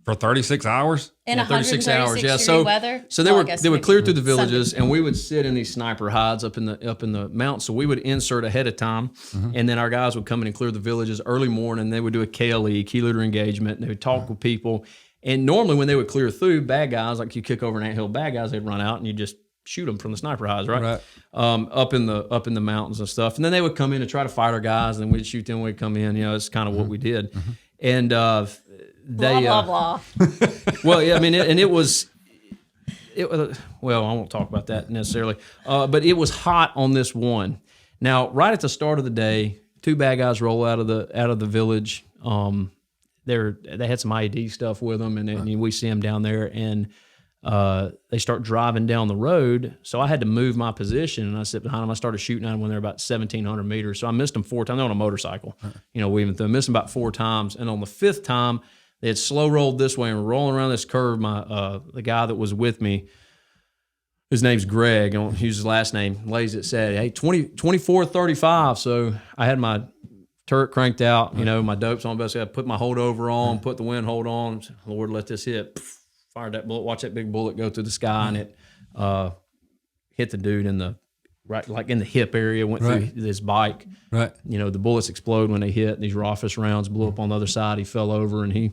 For 36 hours? In 36 136 hours. Yeah. degree weather. So they Well, I would guess they would maybe clear through the Sunday. villages, and we would sit in these sniper hides up in the mountains. So we would insert ahead of time, and then our guys would come in and clear the villages early morning. They would do a KLE, key leader engagement. And they would talk with people, and normally when they would clear through, bad guys like you kick over an anthill, bad guys they'd run out and you just shoot them from the sniper hides, right? Up in the mountains and stuff. And then they would come in and try to fight our guys, and we'd shoot them when we'd come in. You know, it's kind of what we did, and. They, Blah blah blah. well, yeah, I mean, it was. Well, I won't talk about that necessarily, but it was hot on this one. Now, right at the start of the day, two bad guys roll out of the village. They had some IED stuff with them, and we see them down there, and they start driving down the road. So I had to move my position, and I sit behind them. I started shooting at them when they're about 1,700 meters. So I missed them 4 times. They're on a motorcycle, weaving through. I missed them about 4 times, and on the 5th time. They had slow rolled this way and were rolling around this curve. The guy that was with me, his name's Greg, I won't use his last name, lays it, said, hey, 2435. So I had my turret cranked out, my dopes on, best I put my holdover on, put the wind hold on. Lord, let this hit. Fired that bullet, watch that big bullet go through the sky, and it hit the dude in the hip area, went through his bike. Right. The bullets explode when they hit. These Roffus rounds blew up on the other side. He fell over and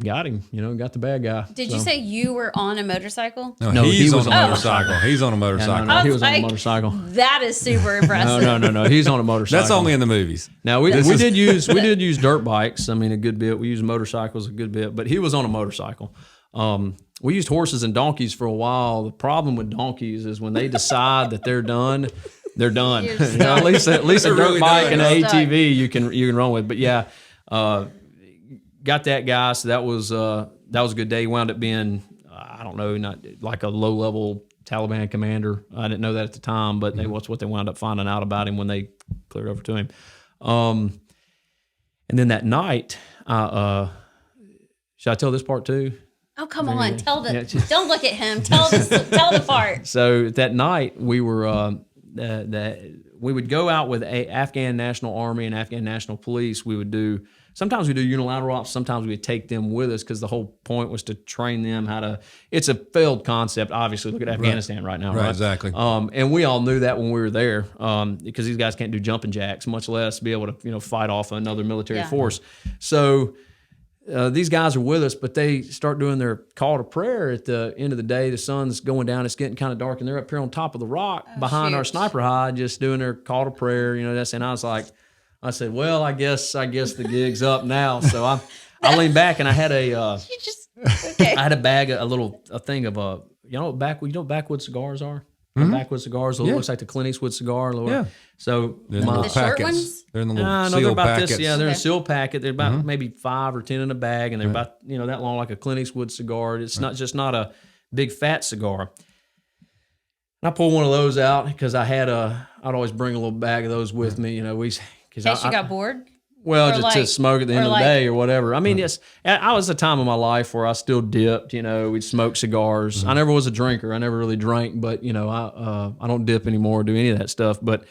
got him, got the bad guy. Did you say you were on a motorcycle? No, he was on a motorcycle. He's on a motorcycle. No, he was on a like, motorcycle. That is super impressive. No. He's on a motorcycle. That's only in the movies. Now we did use dirt bikes. I mean, a good bit. We used motorcycles a good bit, but he was on a motorcycle. We used horses and donkeys for a while. The problem with donkeys is when they decide that they're done, they're done. At least a dirt really bike done. and an They're ATV you can run with. But yeah, got that guy. So that was a good day. He wound up being I don't know, not like a low level Taliban commander. I didn't know that at the time, but that's what they wound up finding out about him when they cleared over to him. And then that night, should I tell this part too? Oh, come on. Tell don't look at him. Tell the part. So that night we were, we would go out with Afghan National Army and Afghan National Police. Sometimes we do unilateral ops. Sometimes we would take them with us because the whole point was to train them how to. It's a failed concept, obviously. Look at Afghanistan right now, right? Exactly. And we all knew that when we were there, because these guys can't do jumping jacks, much less be able to fight off another military force. So. These guys are with us, but they start doing their call to prayer at the end of the day. The sun's going down. It's getting kind of dark, and they're up here on top of the rock behind our sniper hide, just doing their call to prayer. And I was like, I said, well, I guess the gig's up now. So I leaned back, and I had a I had a bag, a thing of backwoods cigars are. Backwoods cigars. It looks like the Clint Eastwood cigar. Yeah. So They're in the little short packets. ones? They're in the little no, seal they're about packets. this. Yeah, they're in a seal packet. They're about maybe 5 or 10 in a bag, and they're about that long, like a Clint Eastwood cigar. It's not a big fat cigar. And I pulled one of those out because I'd always bring a little bag of those with me. In case you got bored. Well, Or just like- to smoke at the end or of the like- day or whatever. I mean, yes, I was a time in my life where I still dipped. We'd smoke cigars. I never was a drinker. I never really drank, but I don't dip anymore or do any of that stuff. But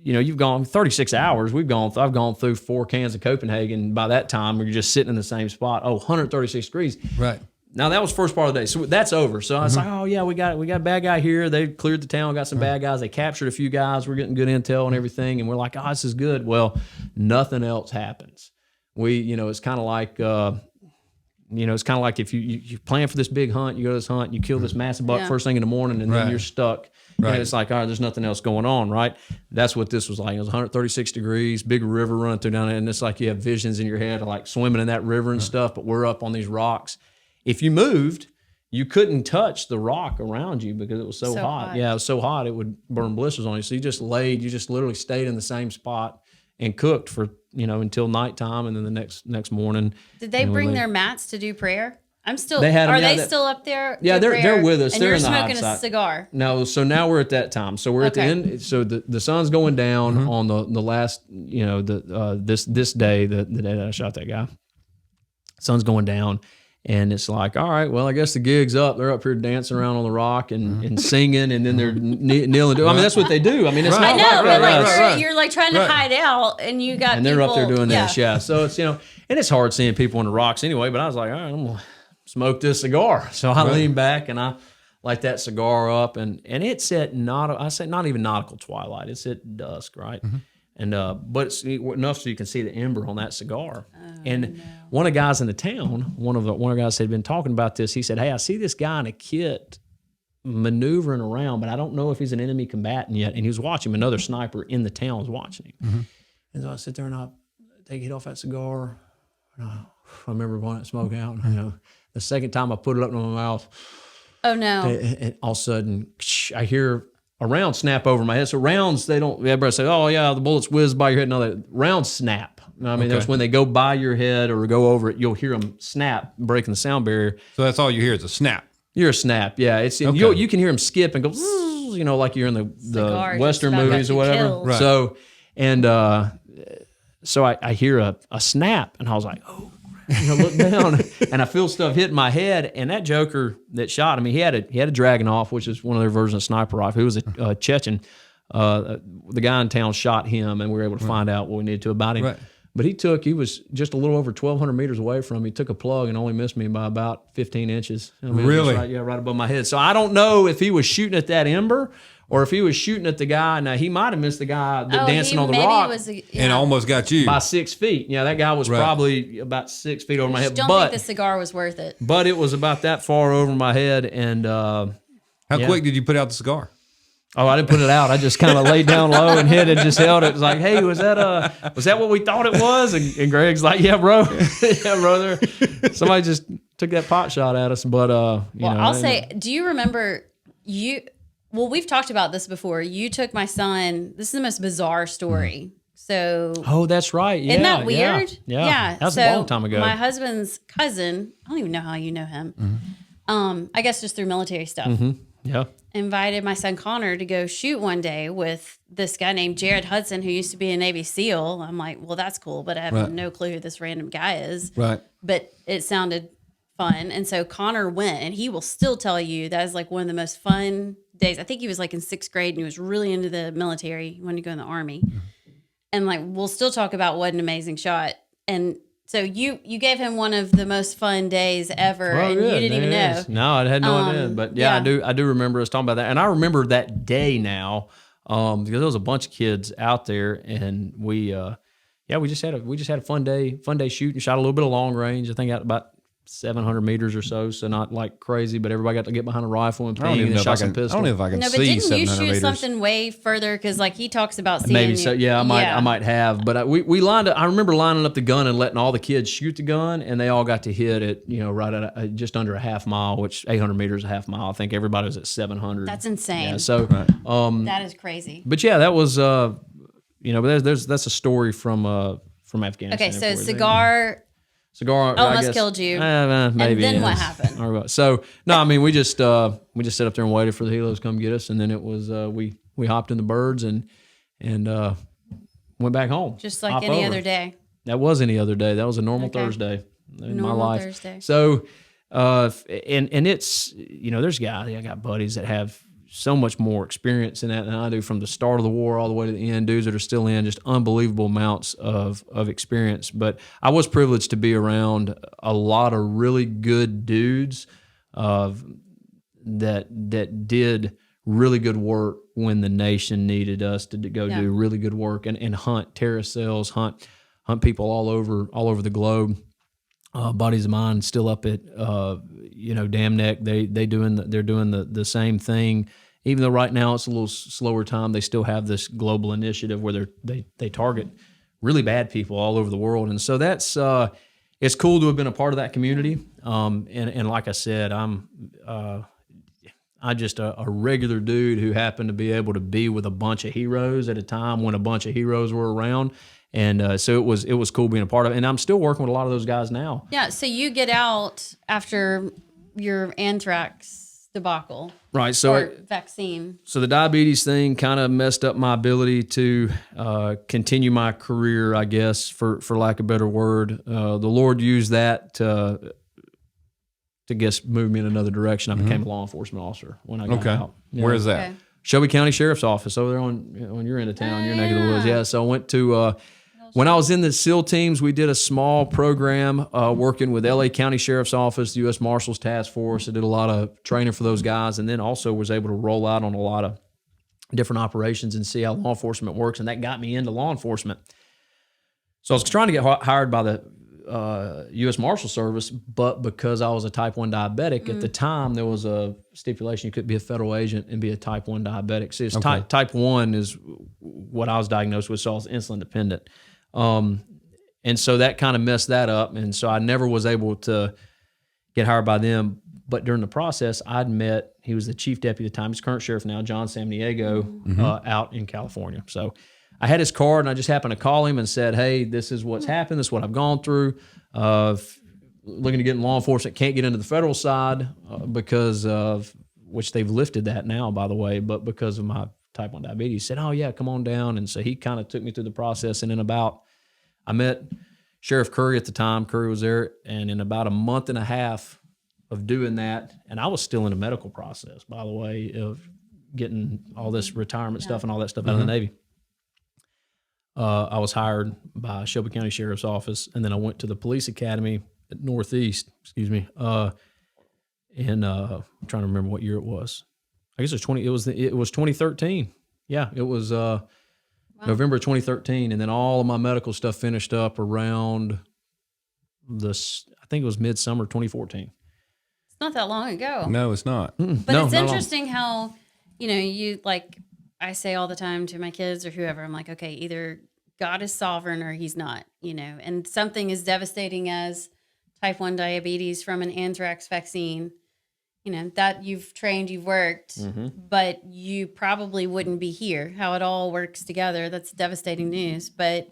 you've gone 36 hours. I've gone through 4 cans of Copenhagen. By that time, we're just sitting in the same spot. 136 degrees. Right. Now that was first part of the day, so that's over. So I was like, oh yeah, we got a bad guy here. They cleared the town, got some bad guys. They captured a few guys. We're getting good intel and everything, and we're like, oh, this is good. Well, nothing else happens. It's kind of like, if you plan for this big hunt, you go to this hunt, you kill this massive buck first thing in the morning, and then Right. you're stuck. Right. And it's like, all right, there's nothing else going on, right? That's what this was like. It was 136 degrees, big river running through down there, and it's like you have visions in your head of like swimming in that river and stuff, but we're up on these rocks. If you moved, you couldn't touch the rock around you because it was so hot. Yeah, it was so hot it would burn blisters on you. So you just literally stayed in the same spot and cooked for, until nighttime, and then the next morning. Did they bring their mats to do prayer? I'm still. They had 'em, are yeah, they still up there? Yeah, to they're prayer? with us. And They're you're in the smoking hot a side. cigar. No, so now we're at that time. So we're at the Okay. end. So the sun's going down on the last, this day, the day that I shot that guy. Sun's going down, and it's like, all right, well, I guess the gig's up. They're up here dancing around on the rock and singing, and then they're kneeling. I mean, that's what they do. I mean, it's Right. I not know, like but like right. you're like trying to Right. hide out, and you got and they're up there people- doing this, yeah. So it's and it's hard seeing people on the rocks anyway. But I was like, all right, I'm gonna smoke this cigar. So I lean back and I light that cigar up, and it's at not even nautical twilight. It's at dusk, right? And but it's enough so you can see the ember on that cigar. One of the guys in the town, one of the guys had been talking about this. He said, "Hey, I see this guy in a kit maneuvering around, but I don't know if he's an enemy combatant yet." And he was watching him. Another sniper in the town was watching him. And so I sit there and I take a hit off that cigar. And I remember blowing that smoke out. The second time I put it up in my mouth, Oh no! and all of a sudden I hear a round snap over my head. So rounds, everybody say, oh yeah, the bullets whiz by your head. No, the rounds snap. I mean, that's when they go by your head or go over it, you'll hear them snap, breaking the sound barrier. So that's all you hear is a snap. You're a snap, yeah. It's you can hear them skip and go, zzz, like you're in the Cigar Western just about movies got or you whatever. killed. Right. So so I hear a snap, and I was like, oh. Look down, and I feel stuff hitting my head. And that joker that shot him, he had a Dragunov, which is one of their versions of sniper rifle. He was a Chechen. The guy in town shot him, and we were able to find out what we needed to about him. Right. But he was just a little over 1,200 meters away from me. He took a plug and only missed me by about 15 inches. I mean, it was Really? right above my head. So I don't know if he was shooting at that ember or if he was shooting at the guy. Now, he might have missed the guy dancing on the rock And almost got you. by 6 feet. Yeah, that guy was probably about 6 feet over my head. Don't think the cigar was worth it. But it was about that far over my head. And How quick did you put out the cigar? I didn't put it out. I just kind of laid down low and hit it, just held it. It was like, hey, was that what we thought it was? And Greg's like, yeah, bro. Yeah, brother. Somebody just took that pot shot at us. But, I'll say, do you remember well, we've talked about this before. You took my son. This is the most bizarre story. So, oh, that's right. Yeah, isn't that weird? Yeah. That was so a long time ago. My husband's cousin, I don't even know how you know him. I guess just through military stuff. Yeah. Invited my son Connor to go shoot one day with this guy named Jared Hudson, who used to be a Navy SEAL. I'm like, well, that's cool, but I have no clue who this random guy is. Right. But it sounded fun. And so Connor went, and he will still tell you that is like one of the most fun days. I think he was like in 6th grade and he was really into the military. He wanted to go in the Army. And like, we'll still talk about what an amazing shot. And so you gave him one of the most fun days ever, and good. you didn't even know. No, I had no idea. But yeah, I do remember us talking about that. And I remember that day now, because there was a bunch of kids out there, and we just had a fun day shooting, shot a little bit of long range. I think out about 700 meters or so not like crazy, but everybody got to get behind a rifle and ping and shot some pistol. I don't know if I can No, but see didn't you 700 shoot meters. something way further? Because like he talks about seeing Maybe you. so. Yeah, I might have. But we lined up. I remember lining up the gun and letting all the kids shoot the gun, and they all got to hit it. Right at just under a half mile, which 800 meters a half mile. I think everybody was at 700. That's insane. Yeah. So, That is crazy. but yeah, that was but that's a story from Afghanistan. Okay, so for you. cigar. Cigar Almost I guess, killed you. Maybe. then what yes. happened? Or what. So no, I mean we just sat up there and waited for the helos to come get us, and then it was we hopped in the birds and went went back home. Just like Hop any over. other day. That was any other day. That was a normal Okay. Thursday in my Normal life. Thursday. So, and it's, there's guys, I got buddies that have so much more experience in that than I do, from the start of the war all the way to the end. Dudes that are still in, just unbelievable amounts of experience. But I was privileged to be around a lot of really good dudes that did really good work when the nation needed us to go do really good work and hunt terrorist cells, hunt people all over the globe. Buddies of mine still up at Dam Neck. They're doing the same thing. Even though right now it's a little slower time, they still have this global initiative where they target really bad people all over the world. And so that's it's cool to have been a part of that community. And like I said, I'm just a regular dude who happened to be able to be with a bunch of heroes at a time when a bunch of heroes were around. And so it was cool being a part of it. And I'm still working with a lot of those guys now. Yeah. So you get out after your anthrax debacle. Right. So vaccine. So the diabetes thing kind of messed up my ability to continue my career, I guess, for lack of a better word. The Lord used that to move me in another direction. I became a law enforcement officer when I got out. Yeah. Where is that? Okay. Shelby County Sheriff's Office over there on your end of town, your neck of the woods. Yeah. So I went to when I was in the SEAL teams, we did a small program working with LA County Sheriff's Office, the U.S. Marshals Task Force. I did a lot of training for those guys, and then also was able to roll out on a lot of different operations and see how law enforcement works, and that got me into law enforcement. So I was trying to get hired by the U.S. Marshal Service, but because I was a type 1 diabetic, at the time there was a stipulation you couldn't be a federal agent and be a type 1 diabetic. See, it's type 1 is what I was diagnosed with, so I was insulin dependent. And so that kind of messed that up. And so I never was able to get hired by them. But during the process, I'd met, he was the chief deputy at the time, he's current sheriff now, John Samniego, out in California. So I had his card, and I just happened to call him and said, hey, this is what's happened. This is what I've gone through. Looking to get in law enforcement, can't get into the federal side because of, which they've lifted that now, by the way, but because of my type 1 diabetes. He said, oh, yeah, come on down. And so he kind of took me through the process. And I met Sheriff Curry at the time. Curry was there. And in about a month and a half of doing that, and I was still in the medical process, by the way, of getting all this retirement stuff and all that stuff out of the Navy. I was hired by Shelby County Sheriff's Office, and then I went to the police academy at Northeast, and I'm trying to remember what year it was. I guess it was 2013. Yeah, it was November 2013, and then all of my medical stuff finished up around I think it was midsummer 2014. It's not that long ago. No, it's not. But it's interesting how, you like, I say all the time to my kids or whoever, I'm like, okay, either God is sovereign or he's not, and something as devastating as type 1 diabetes from an anthrax vaccine, that you've trained, you've worked, but you probably wouldn't be here. How it all works together, that's devastating news. But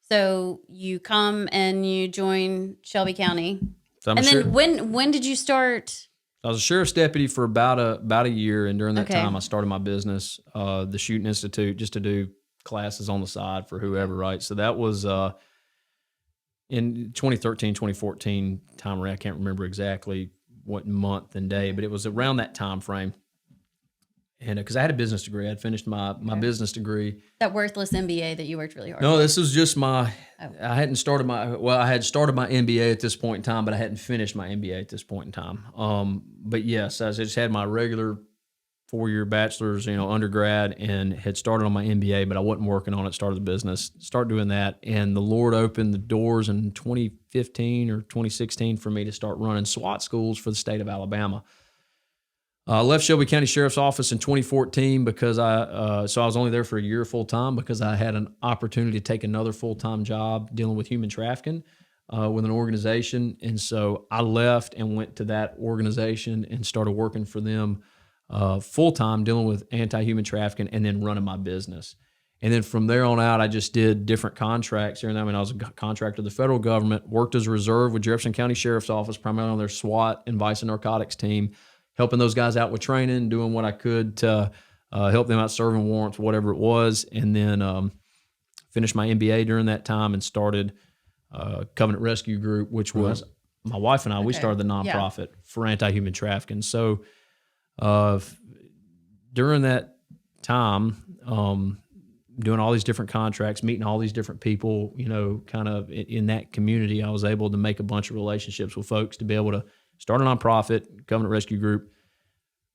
so you come and you join Shelby County. So then when did you start? I was a sheriff's deputy for about a year, and during that time I started my business, the Shooting Institute, just to do classes on the side for whoever, right? So that was in 2013, 2014 time frame. I can't remember exactly what month and day, but it was around that time frame. And because I had a business degree, I had finished my business degree. That worthless MBA that you worked really hard No, for. this was just I had started my MBA at this point in time, but I hadn't finished my MBA at this point in time. But yes, I just had my regular 4-year bachelor's, undergrad, and had started on my MBA, but I wasn't working on it, started the business, start doing that. And the Lord opened the doors in 2015 or 2016 for me to start running SWAT schools for the state of Alabama. I left Shelby County Sheriff's Office in 2014 because I was only there for a year full time because I had an opportunity to take another full-time job dealing with human trafficking with an organization. And so I left and went to that organization and started working for them full-time, dealing with anti-human trafficking and then running my business. And then from there on out, I just did different contracts here and there. I was a contractor of the federal government, worked as a reserve with Jefferson County Sheriff's Office, primarily on their SWAT and vice and narcotics team, helping those guys out with training, doing what I could to help them out serving warrants, whatever it was. And then finished my MBA during that time and started Covenant Rescue Group, which was my wife and I. We started the nonprofit for anti-human trafficking. So during that time, doing all these different contracts, meeting all these different people, kind of in that community, I was able to make a bunch of relationships with folks to be able to start a nonprofit, Covenant Rescue Group,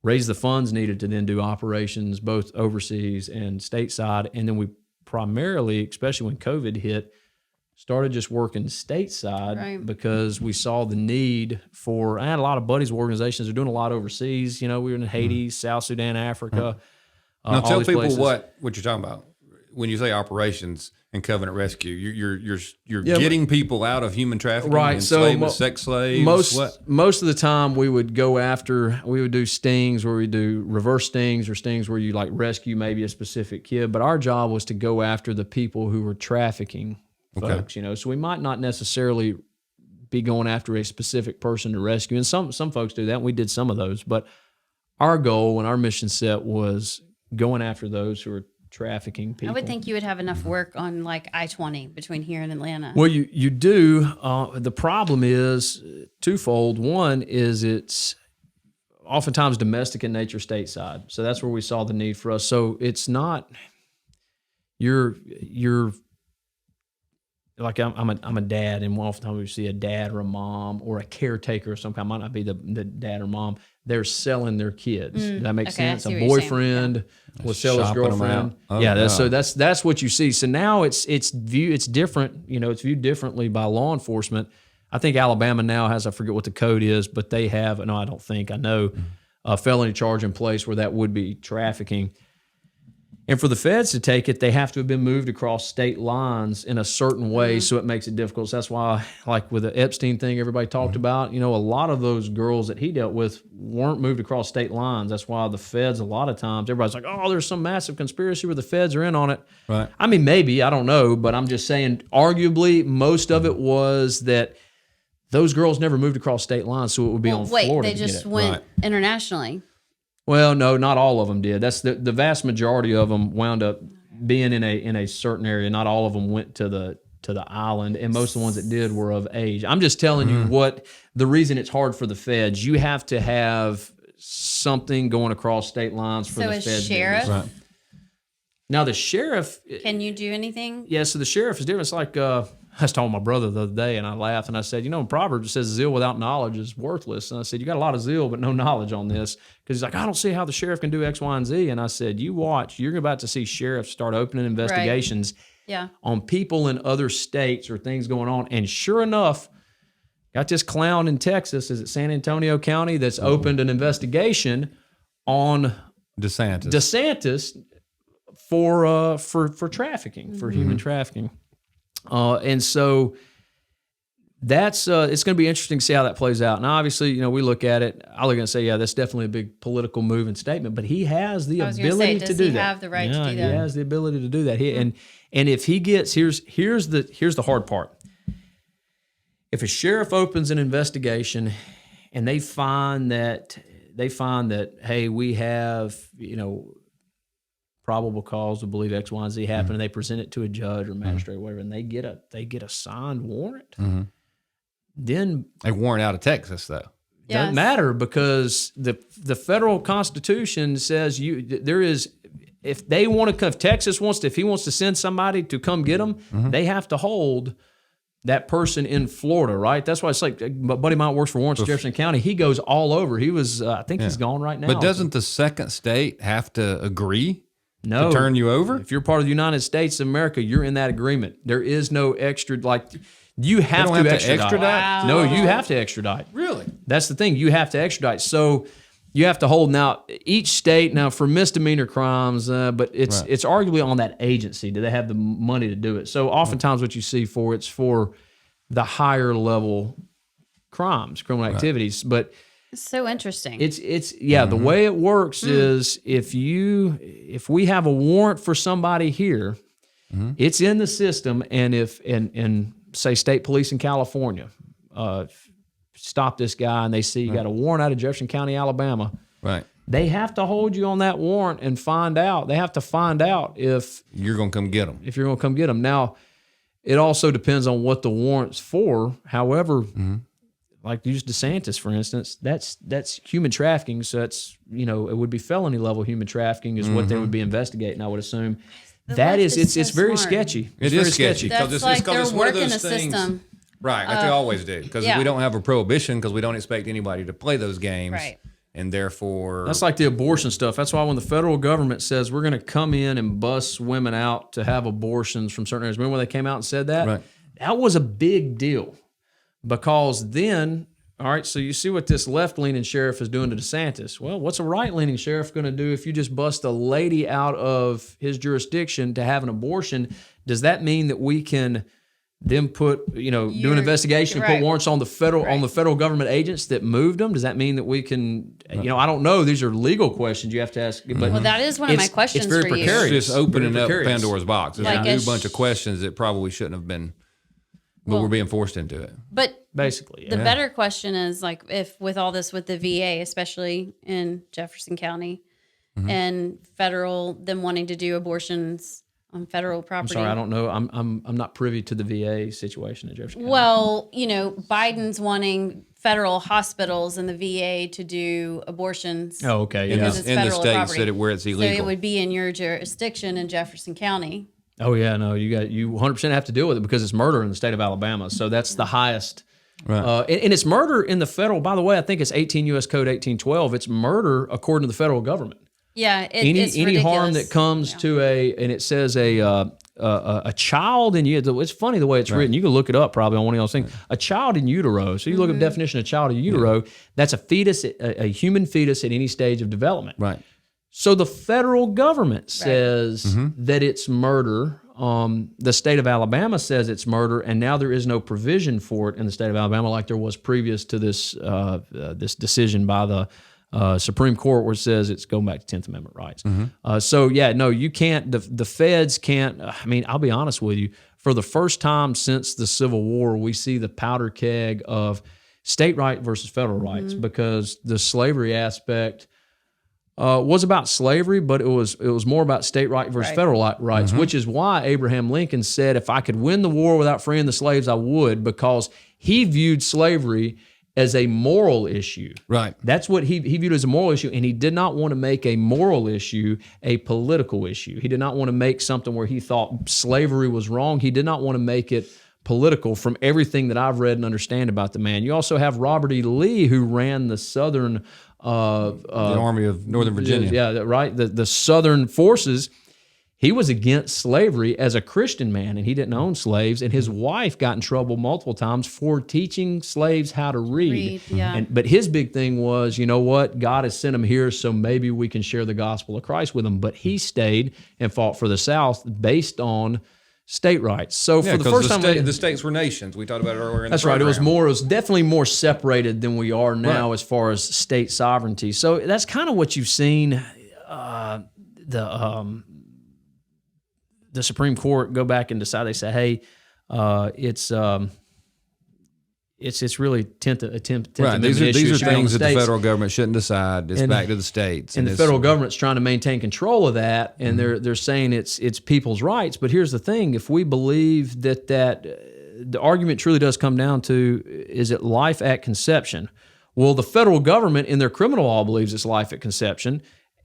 raise the funds needed to then do operations both overseas and stateside. And then we primarily, especially when COVID hit, started just working stateside because we saw the need for, I had a lot of buddies with organizations that are doing a lot overseas. We were in Haiti, South Sudan, Africa. Now tell people what you're talking about. When you say operations and Covenant Rescue, you're getting people out of human trafficking, right? So sex slaves. Most of the time, we would do stings where we do reverse stings or stings where you like rescue maybe a specific kid. But our job was to go after the people who were trafficking folks. So we might not necessarily be going after a specific person to rescue, and some folks do that. And we did some of those, but our goal and our mission set was going after those who are trafficking people. I would think you would have enough work on like I-20 between here and Atlanta. Well, you do. The problem is twofold. One is it's oftentimes domestic in nature stateside. So that's where we saw the need for us. So it's not, you're like I'm a dad, and oftentimes we see a dad or a mom or a caretaker of some kind. Might not be the dad or mom. They're selling their kids. Does that make sense? A boyfriend will sell his girlfriend. So that's what you see. So now it's different. It's viewed differently by law enforcement. I think Alabama now has, I forget what the code is, but they have. No, I don't think. I know a felony charge in place where that would be trafficking. And for the feds to take it, they have to have been moved across state lines in a certain way, so it makes it difficult. So that's why, like with the Epstein thing everybody talked about, a lot of those girls that he dealt with weren't moved across state lines. That's why the feds, a lot of times, everybody's like, oh, there's some massive conspiracy where the feds are in on it. Right. I mean, maybe, I don't know, but I'm just saying, arguably, most of it was that those girls never moved across state lines, so it would be on Florida. They just went internationally. Well, no, not all of them did. That's the vast majority of them wound up being in a certain area. Not all of them went to the island, and most of the ones that did were of age. I'm just telling you what the reason it's hard for the feds. You have to have something going across state lines for the feds. So sheriff? Right. Now the sheriff, can you do anything? Yeah, so the sheriff is different. It's like I was talking to my brother the other day, and I laughed, and I said, in Proverbs it says zeal without knowledge is worthless. And I said, you got a lot of zeal, but no knowledge on this. Because he's like, I don't see how the sheriff can do X, Y, and Z. And I said, you watch, you're about to see sheriffs start opening investigations on people in other states or things going on. And sure enough, got this clown in Texas, is it San Antonio County, that's opened an investigation on DeSantis for trafficking, for human trafficking. And so that's it's going to be interesting to see how that plays out. And obviously, we look at it. I look at it and say, yeah, that's definitely a big political move and statement. But he has the ability to do that. Does he have the right to do that? He has the ability to do that. And if he gets here's the hard part. If a sheriff opens an investigation and they find that hey, we have probable cause to believe X, Y, and Z happened, and they present it to a judge or magistrate or whatever, and they get a signed warrant, then a warrant out of Texas though. Doesn't matter, because the federal Constitution says if they want to, if Texas if he wants to send somebody to come get them, they have to hold that person in Florida, right? That's why it's like, my buddy of mine works for warrants in Jefferson County. He goes all over. He was, I think he's gone right now. But doesn't the second state have to agree? No. To turn you over? If you're part of the United States of America, you're in that agreement. There is no extra, you have to extradite. Wow. No, you have to extradite. Really? That's the thing. You have to extradite. So you have to hold, now, each state, now for misdemeanor crimes, but it's arguably on that agency. Do they have the money to do it? So oftentimes what you see it's for the higher level crimes, criminal activities. But it's so interesting. It's the way it works is if we have a warrant for somebody here, it's in the system, and if say state police in California stop this guy and they see you got a warrant out of Jefferson County, Alabama, right? they have to hold you on that warrant and find out. They have to find out if You're going to come get them. you're going to come get them. Now, it also depends on what the warrant's for. However, like use DeSantis, for instance, that's human trafficking. So that's, it would be felony level human trafficking is what they would be investigating, I would assume. The That left is, is it's so very smart. sketchy. It is sketchy. That's like they're working a system. Right, like they always do. Because yeah. we don't have a prohibition because we don't expect anybody to play those games. Right. And therefore... That's like the abortion stuff. That's why when the federal government says we're going to come in and bust women out to have abortions from certain areas, remember when they came out and said that? Right. That was a big deal because then, all right, so you see what this left-leaning sheriff is doing to DeSantis. Well, what's a right-leaning sheriff going to do if you just bust a lady out of his jurisdiction to have an abortion? Does that mean that we can then put, do an investigation and put right. warrants on the federal government agents that moved them? Does that mean that we can, I don't know. These are legal questions you have to ask. But Well, that is one of my questions it's very for you. precarious. It's just opening Very up precarious. Pandora's box. There's Like a new a bunch of questions that probably shouldn't have been, but we're being forced into it. But Basically, the better question is like if with all this with the VA, especially in Jefferson County, and federal them wanting to do abortions on federal I'm property. sorry, I don't know. I'm not privy to the VA situation in Jefferson County. Well, Biden's wanting federal hospitals and the VA to do abortions. Oh, okay. Yeah. Because it's in the federal states property. where it's So illegal. it would be in your jurisdiction in Jefferson County. Oh, yeah. No, you 100% have to deal with it because it's murder in the state of Alabama. So that's the highest. Right. And it's murder in the federal. By the way, I think it's 18 U.S. Code 1812. It's murder according to the federal government. Yeah, it's Any harm ridiculous. that comes to and it says a child in utero. It's funny the way it's written. You can look it up probably on one of those things. A child in utero. So you look up definition of child in utero. That's a fetus, a human fetus at any stage of development. Right. So the federal government says that it's murder. The state of Alabama says it's murder, and now there is no provision for it in the state of Alabama like there was previous to this this decision by the Supreme Court where it says it's going back to 10th Amendment rights. You can't, the feds can't, I'll be honest with you, for the first time since the Civil War, we see the powder keg of state right versus federal rights because the slavery aspect was about slavery, but it was more about state right versus federal rights, which is why Abraham Lincoln said, if I could win the war without freeing the slaves, I would, because he viewed slavery as a moral issue. Right. That's what he viewed as a moral issue, and he did not want to make a moral issue a political issue. He did not want to make something where he thought slavery was wrong. He did not want to make it political from everything that I've read and understand about the man. You also have Robert E. Lee, who ran the Southern... the Army of Northern Virginia. Yeah, right. The Southern forces. He was against slavery as a Christian man, and he didn't own slaves. And his wife got in trouble multiple times for teaching slaves how to read. But his big thing was, you know what? God has sent him here, so maybe we can share the gospel of Christ with them. But he stayed and fought for the South based on state rights. So for the first time, the states were nations. We talked about it earlier. That's right. It was definitely more separated than we are now as far as state sovereignty. So that's kind of what you've seen. The Supreme Court go back and decide. They say, "Hey, it's really attempt." Right. These are things that the federal government shouldn't decide. It's back to the states, and the federal government's trying to maintain control of that, and they're saying it's people's rights. But here's the thing: if we believe that the argument truly does come down to is it life at conception? Well, the federal government in their criminal law believes it's life at conception.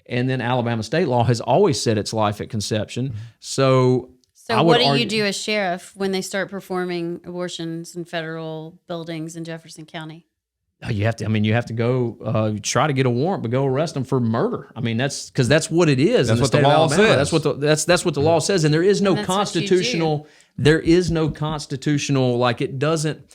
And then Alabama state law has always said it's life at conception. So what do you do as sheriff when they start performing abortions in federal buildings in Jefferson County? You have to go try to get a warrant, but go arrest them for murder. That's because that's what it is. That's in the what state the law of Alabama. says. That's what the law says, and there is no that's what you constitutional. There is no constitutional it doesn't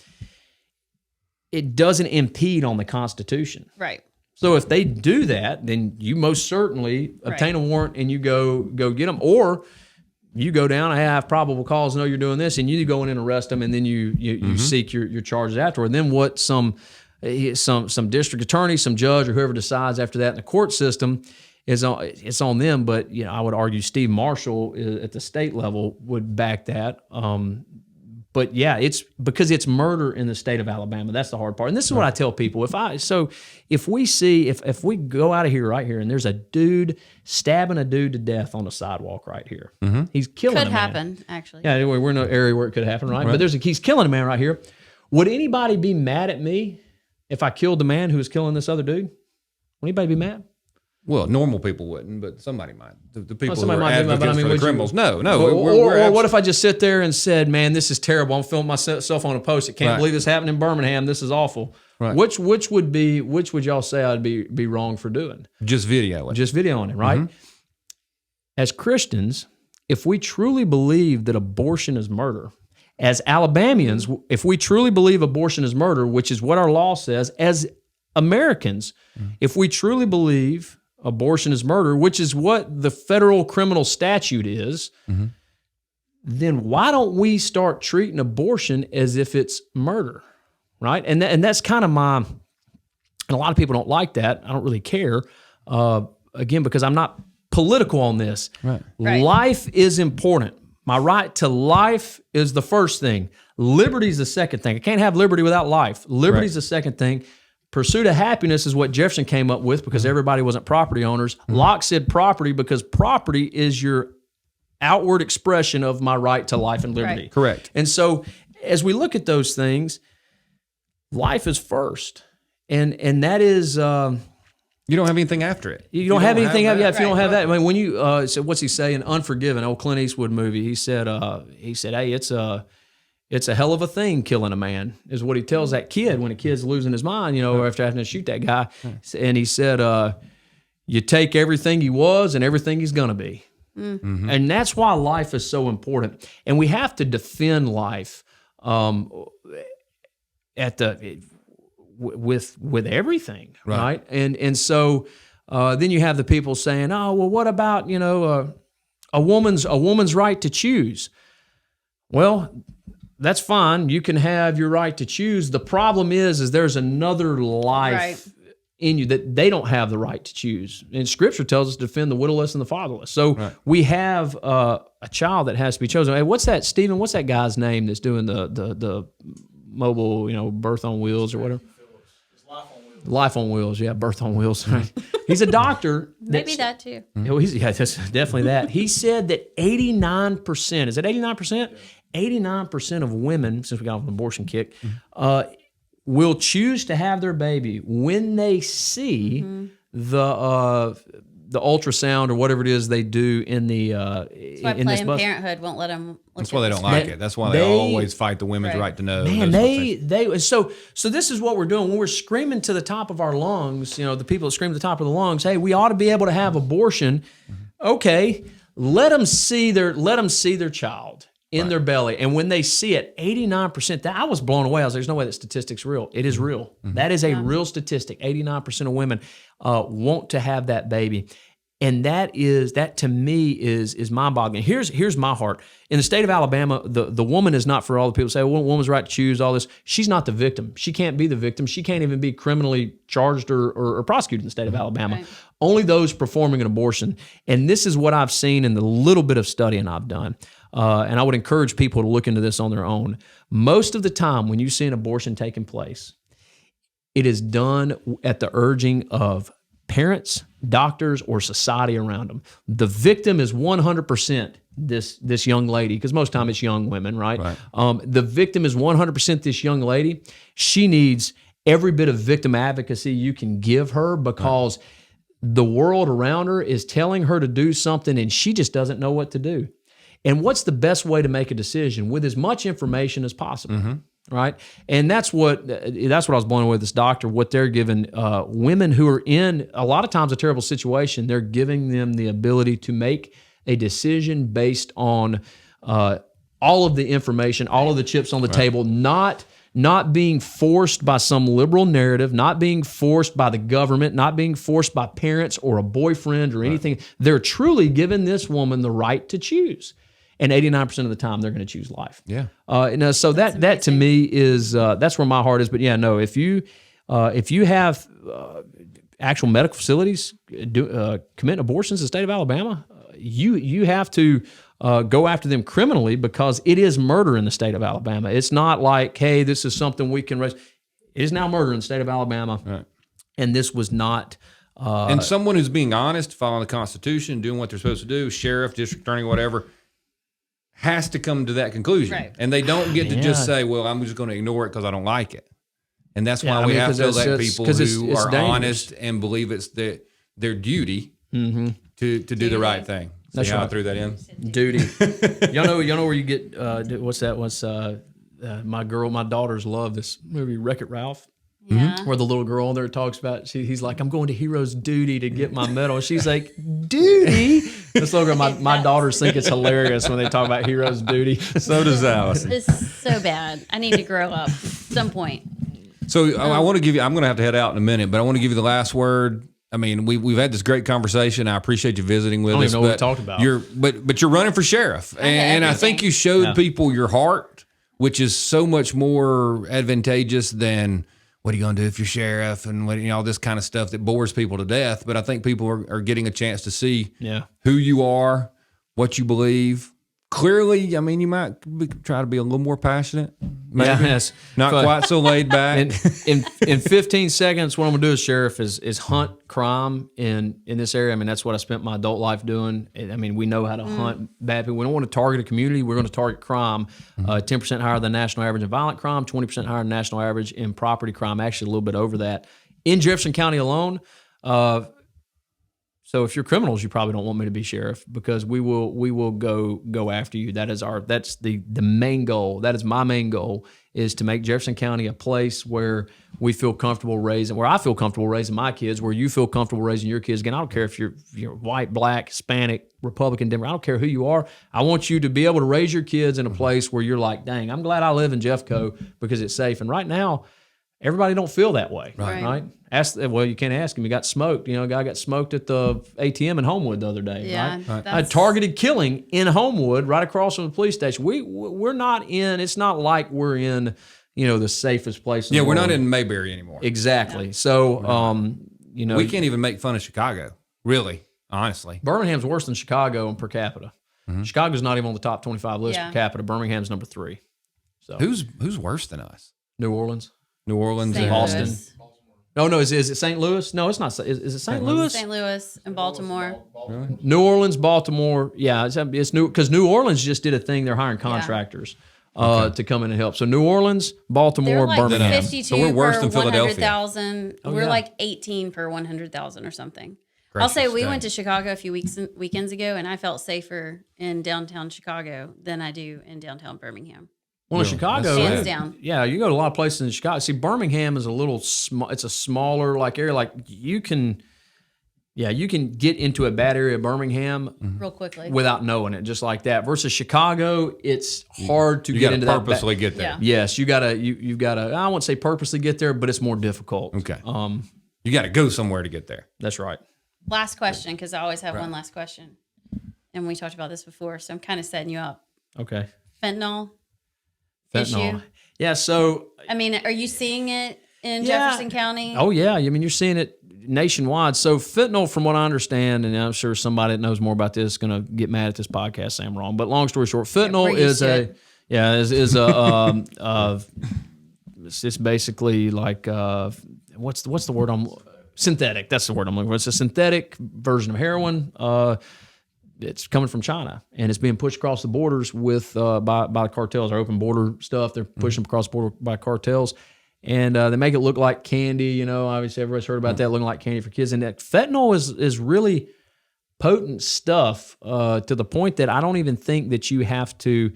impede on the Constitution. Right. So if they do that, then you most certainly obtain a warrant and you go get them, or you go down. I have probable cause. Know you're doing this, and you go in and arrest them, and then you seek your charges afterward. And then what some district attorney, some judge, or whoever decides after that in the court system is on them. But I would argue Steve Marshall at the state level would back that. But yeah, it's because it's murder in the state of Alabama. That's the hard part. And this is what I tell people. If we go out of here right here and there's a dude stabbing a dude to death on the sidewalk right here, he's killing a man. Could happen, actually. Yeah, we're in an area where it could happen, right? But he's killing a man right here. Would anybody be mad at me if I killed the man who was killing this other dude? Would anybody be mad? Well, normal people wouldn't, but somebody might. The people who somebody are might be mad, but advocates I mean, for the would you- criminals. No. Or what if I just sit there and said, man, this is terrible. I'm filming myself on a post. I can't Right. believe this happened in Birmingham. This is awful. Right. Which would y'all say I'd be wrong for doing? Just video it. Just videoing it, right? As Christians, if we truly believe that abortion is murder, as Alabamians, if we truly believe abortion is murder, which is what our law says, as Americans, if we truly believe abortion is murder, which is what the federal criminal statute is, then why don't we start treating abortion as if it's murder, right? And that's kind of and a lot of people don't like that. I don't really care, again, because I'm not political on this. Right. Life is important. My right to life is the first thing. Liberty is the second thing. I can't have liberty without life. Liberty is the second thing. Pursuit of happiness is what Jefferson came up with because everybody wasn't property owners. Locke said property because property is your outward expression of my right to life and liberty. Right. Correct. And so as we look at those things, life is first. And that is... You don't have anything after it. You don't have anything. that. If you don't have that, I mean, when you so what's he say in Unforgiven, old Clint Eastwood movie? He said, "Hey, it's a hell of a thing killing a man." Is what he tells that kid when a kid's losing his mind, after having to shoot that guy. And he said, "You take everything he was and everything he's gonna be," and that's why life is so important. And we have to defend life with everything, right? And so then you have the people saying, "Oh, well, what about a woman's right to choose?" Well, that's fine. You can have your right to choose. The problem is there's another life in you that they don't have the right to choose. And Scripture tells us to defend the widowless and the fatherless. So we have a child that has to be chosen. Hey, what's that, Stephen? What's that guy's name that's doing the mobile, birth on wheels or whatever? Life on Wheels, yeah, Birth on Wheels. Right? He's a doctor. Maybe that too. That's definitely that. He said that 89%, is it 89%? 89% of women, since we got off an abortion kick, will choose to have their baby when they see the ultrasound or whatever it is they do in the That's why in this Planned bus. Parenthood won't let them. That's why they don't like it. That's why they always fight the women's right to know. Man, so this is what we're doing when we're screaming to the top of our lungs. The people that scream to the top of the lungs, "Hey, we ought to be able to have abortion." Okay, let them see their child in their belly, and when they see it, 89%. I was blown away. I was like, "There's no way that statistic's real." It is real. That is a real statistic. 89% of women want to have that baby. And that to me is mind-boggling. Here's my heart. In the state of Alabama, the woman is not for all the people who say, well, woman's right to choose all this. She's not the victim. She can't be the victim. She can't even be criminally charged or prosecuted in the state of Alabama. Right. Only those performing an abortion. And this is what I've seen in the little bit of studying I've done. And I would encourage people to look into this on their own. Most of the time when you see an abortion taking place, it is done at the urging of parents, doctors, or society around them. The victim is 100% this young lady, because most of the time it's young women, right? The victim is 100% this young lady. She needs every bit of victim advocacy you can give her because the world around her is telling her to do something and she just doesn't know what to do. And what's the best way to make a decision? With as much information as possible. Right, and that's what I was blown away with this doctor. What they're giving women who are in a lot of times a terrible situation, they're giving them the ability to make a decision based on all of the information, all of the chips on the table, not being forced by some liberal narrative, not being forced by the government, not being forced by parents or a boyfriend or anything. They're truly giving this woman the right to choose. And 89% of the time, they're going to choose life. Yeah. So that to me is that's where my heart is. But yeah, no. If you have actual medical facilities committing abortions in the state of Alabama, you have to go after them criminally because it is murder in the state of Alabama. It's not like, hey, this is something we can raise. It is now murder in the state of Alabama. Right. And this was not. And someone who's being honest, following the Constitution, doing what they're supposed to do, sheriff, district attorney, whatever, has to come to that conclusion. Right. And they don't get to just say, well, I'm just going to ignore it because I don't like it. And that's why we have to elect people who are honest and believe it's their duty to do the right thing. See how I threw that in? Duty. y'all know where you get what's that? My daughters love this movie Wreck-It Ralph. Yeah. Where the little girl there talks about, he's like, I'm going to hero's duty to get my medal. And she's like, duty? This little girl, my daughters think it's hilarious when they talk about hero's duty. So does Allison. It's so bad. I need to grow up at some point. So I want to give you, I'm going to have to head out in a minute, but I want to give you the last word. I mean, we've had this great conversation. I appreciate you visiting with us. I don't even know what we talked about. But you're running for sheriff. And I think you showed people your heart, which is so much more advantageous than what are you going to do if you're sheriff and all this kind of stuff that bores people to death. But I think people are getting a chance to see who you are, what you believe. Clearly, I mean, you might try to be a little more passionate. Maybe. Yes. Not quite so laid back. In 15 seconds, what I'm going to do as sheriff is hunt crime in this area. I mean, that's what I spent my adult life doing. I mean, we know how to hunt bad people. We don't want to target a community. We're going to target crime. 10% higher than national average in violent crime, 20% higher than national average in property crime, actually a little bit over that. In Jefferson County alone, so if you're criminals, you probably don't want me to be sheriff because we will go after you. That's the main goal. That is my main goal, is to make Jefferson County a place where we feel comfortable raising, where I feel comfortable raising my kids, where you feel comfortable raising your kids. Again, I don't care if you're white, black, Hispanic, Republican, Democrat. I don't care who you are. I want you to be able to raise your kids in a place where you're like, dang, I'm glad I live in Jeffco because it's safe. And right now, everybody don't feel that way, right? You can't ask him. He got smoked. A guy got smoked at the ATM in Homewood the other day, right? A targeted killing in Homewood, right across from the police station. We're not in. It's not like we're in, the safest place. In the we're world. not in Mayberry anymore. Exactly. No. So, we can't even make fun of Chicago, really, honestly. Birmingham's worse than Chicago per capita. Chicago's not even on the top 25 list per capita. Birmingham's number 3. So who's worse than us? New Orleans and Boston. No, is it St. Louis? No, it's not. Is it St. Louis? St. Louis and Baltimore. Really? New Orleans, Baltimore. Yeah, it's new because New Orleans just did a thing. They're hiring contractors to come in and help. So New Orleans, Baltimore, They're like Birmingham. 52 So we're worse per than Philadelphia. 100,000. We're like 18 per 100,000 or something. I'll say we went to Chicago a few weekends ago, and I felt safer in downtown Chicago than I do in downtown Birmingham. Well, in Chicago, hands down. Yeah, you go to a lot of places in Chicago. See, Birmingham is a little small. It's a smaller area. Like you can get into a bad area of Birmingham real quickly without knowing it, just like that. Versus Chicago, it's hard to get into that. Purposely get there. Yeah. Yes, you gotta. I won't say purposely get there, but it's more difficult. Okay. You got to go somewhere to get there. That's right. Last question, because I always have one last question, and we talked about this before, so I'm kind of setting you up. Okay. Fentanyl. Issue. Yeah. So, I mean, are you seeing it in Jefferson County? Oh yeah. I mean, you're seeing it nationwide. So fentanyl, from what I understand, and I'm sure somebody that knows more about this is going to get mad at this podcast saying I'm wrong. But long story short, fentanyl it's basically like what's the word synthetic. That's the word I'm looking for. It's a synthetic version of heroin. It's coming from China, and it's being pushed across the borders with by cartels. Our open border stuff, they're pushing them across the border by cartels, and they make it look like candy. Obviously everybody's heard about that, looking like candy for kids. And that fentanyl is really potent stuff to the point that I don't even think that you have to,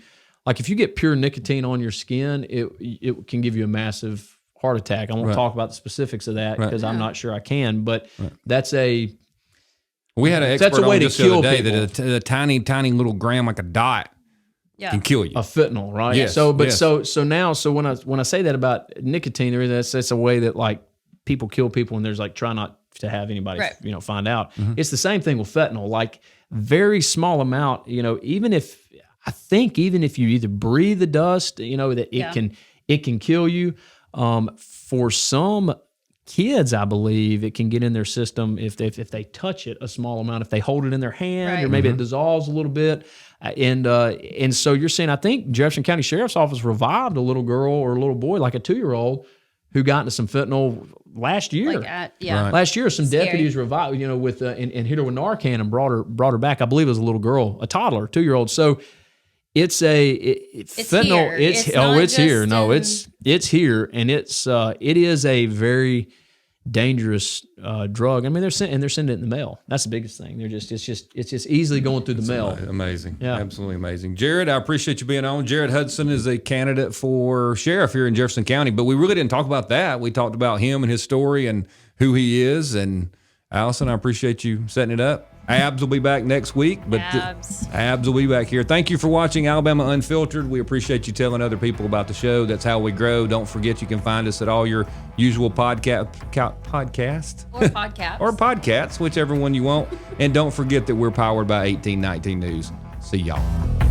like, if you get pure nicotine on your skin, it can give you a massive heart attack. I won't talk about the specifics of that because I'm not sure I can, but that's a. We had an expert on just the other day that a tiny, tiny little gram, like a dot, can kill you. A fentanyl, right? Yes. So when I say that about nicotine, that's a way that like people kill people, and there's like try not to have anybody find out. It's the same thing with fentanyl. Like very small amount. Even if you either breathe the dust, that it can kill you. For some kids, I believe, it can get in their system if they touch it a small amount, if they hold it in their hand, or maybe it dissolves a little bit. And so you're saying, I think Jefferson County Sheriff's Office revived a little girl or a little boy, like a 2-year-old, who got into some fentanyl last year. Last year, some deputies revived, with and hit her with Narcan and brought her back. I believe it was a little girl, a toddler, 2-year-old. So it's fentanyl. It's here. No, it's here, and it is a very dangerous drug. I mean, they're sending it in the mail. That's the biggest thing. It's just easily going through the mail. Amazing. Yeah. Absolutely amazing. Jared, I appreciate you being on. Jared Hudson is a candidate for sheriff here in Jefferson County, but we really didn't talk about that. We talked about him and his story and who he is. And Allison, I appreciate you setting it up. Abs will be back next week, but Abs will be back here. Thank you for watching Alabama Unfiltered. We appreciate you telling other people about the show. That's how we grow. Don't forget, you can find us at all your usual podcast or podcasts, whichever one you want. And don't forget that we're powered by 1819 News. See y'all.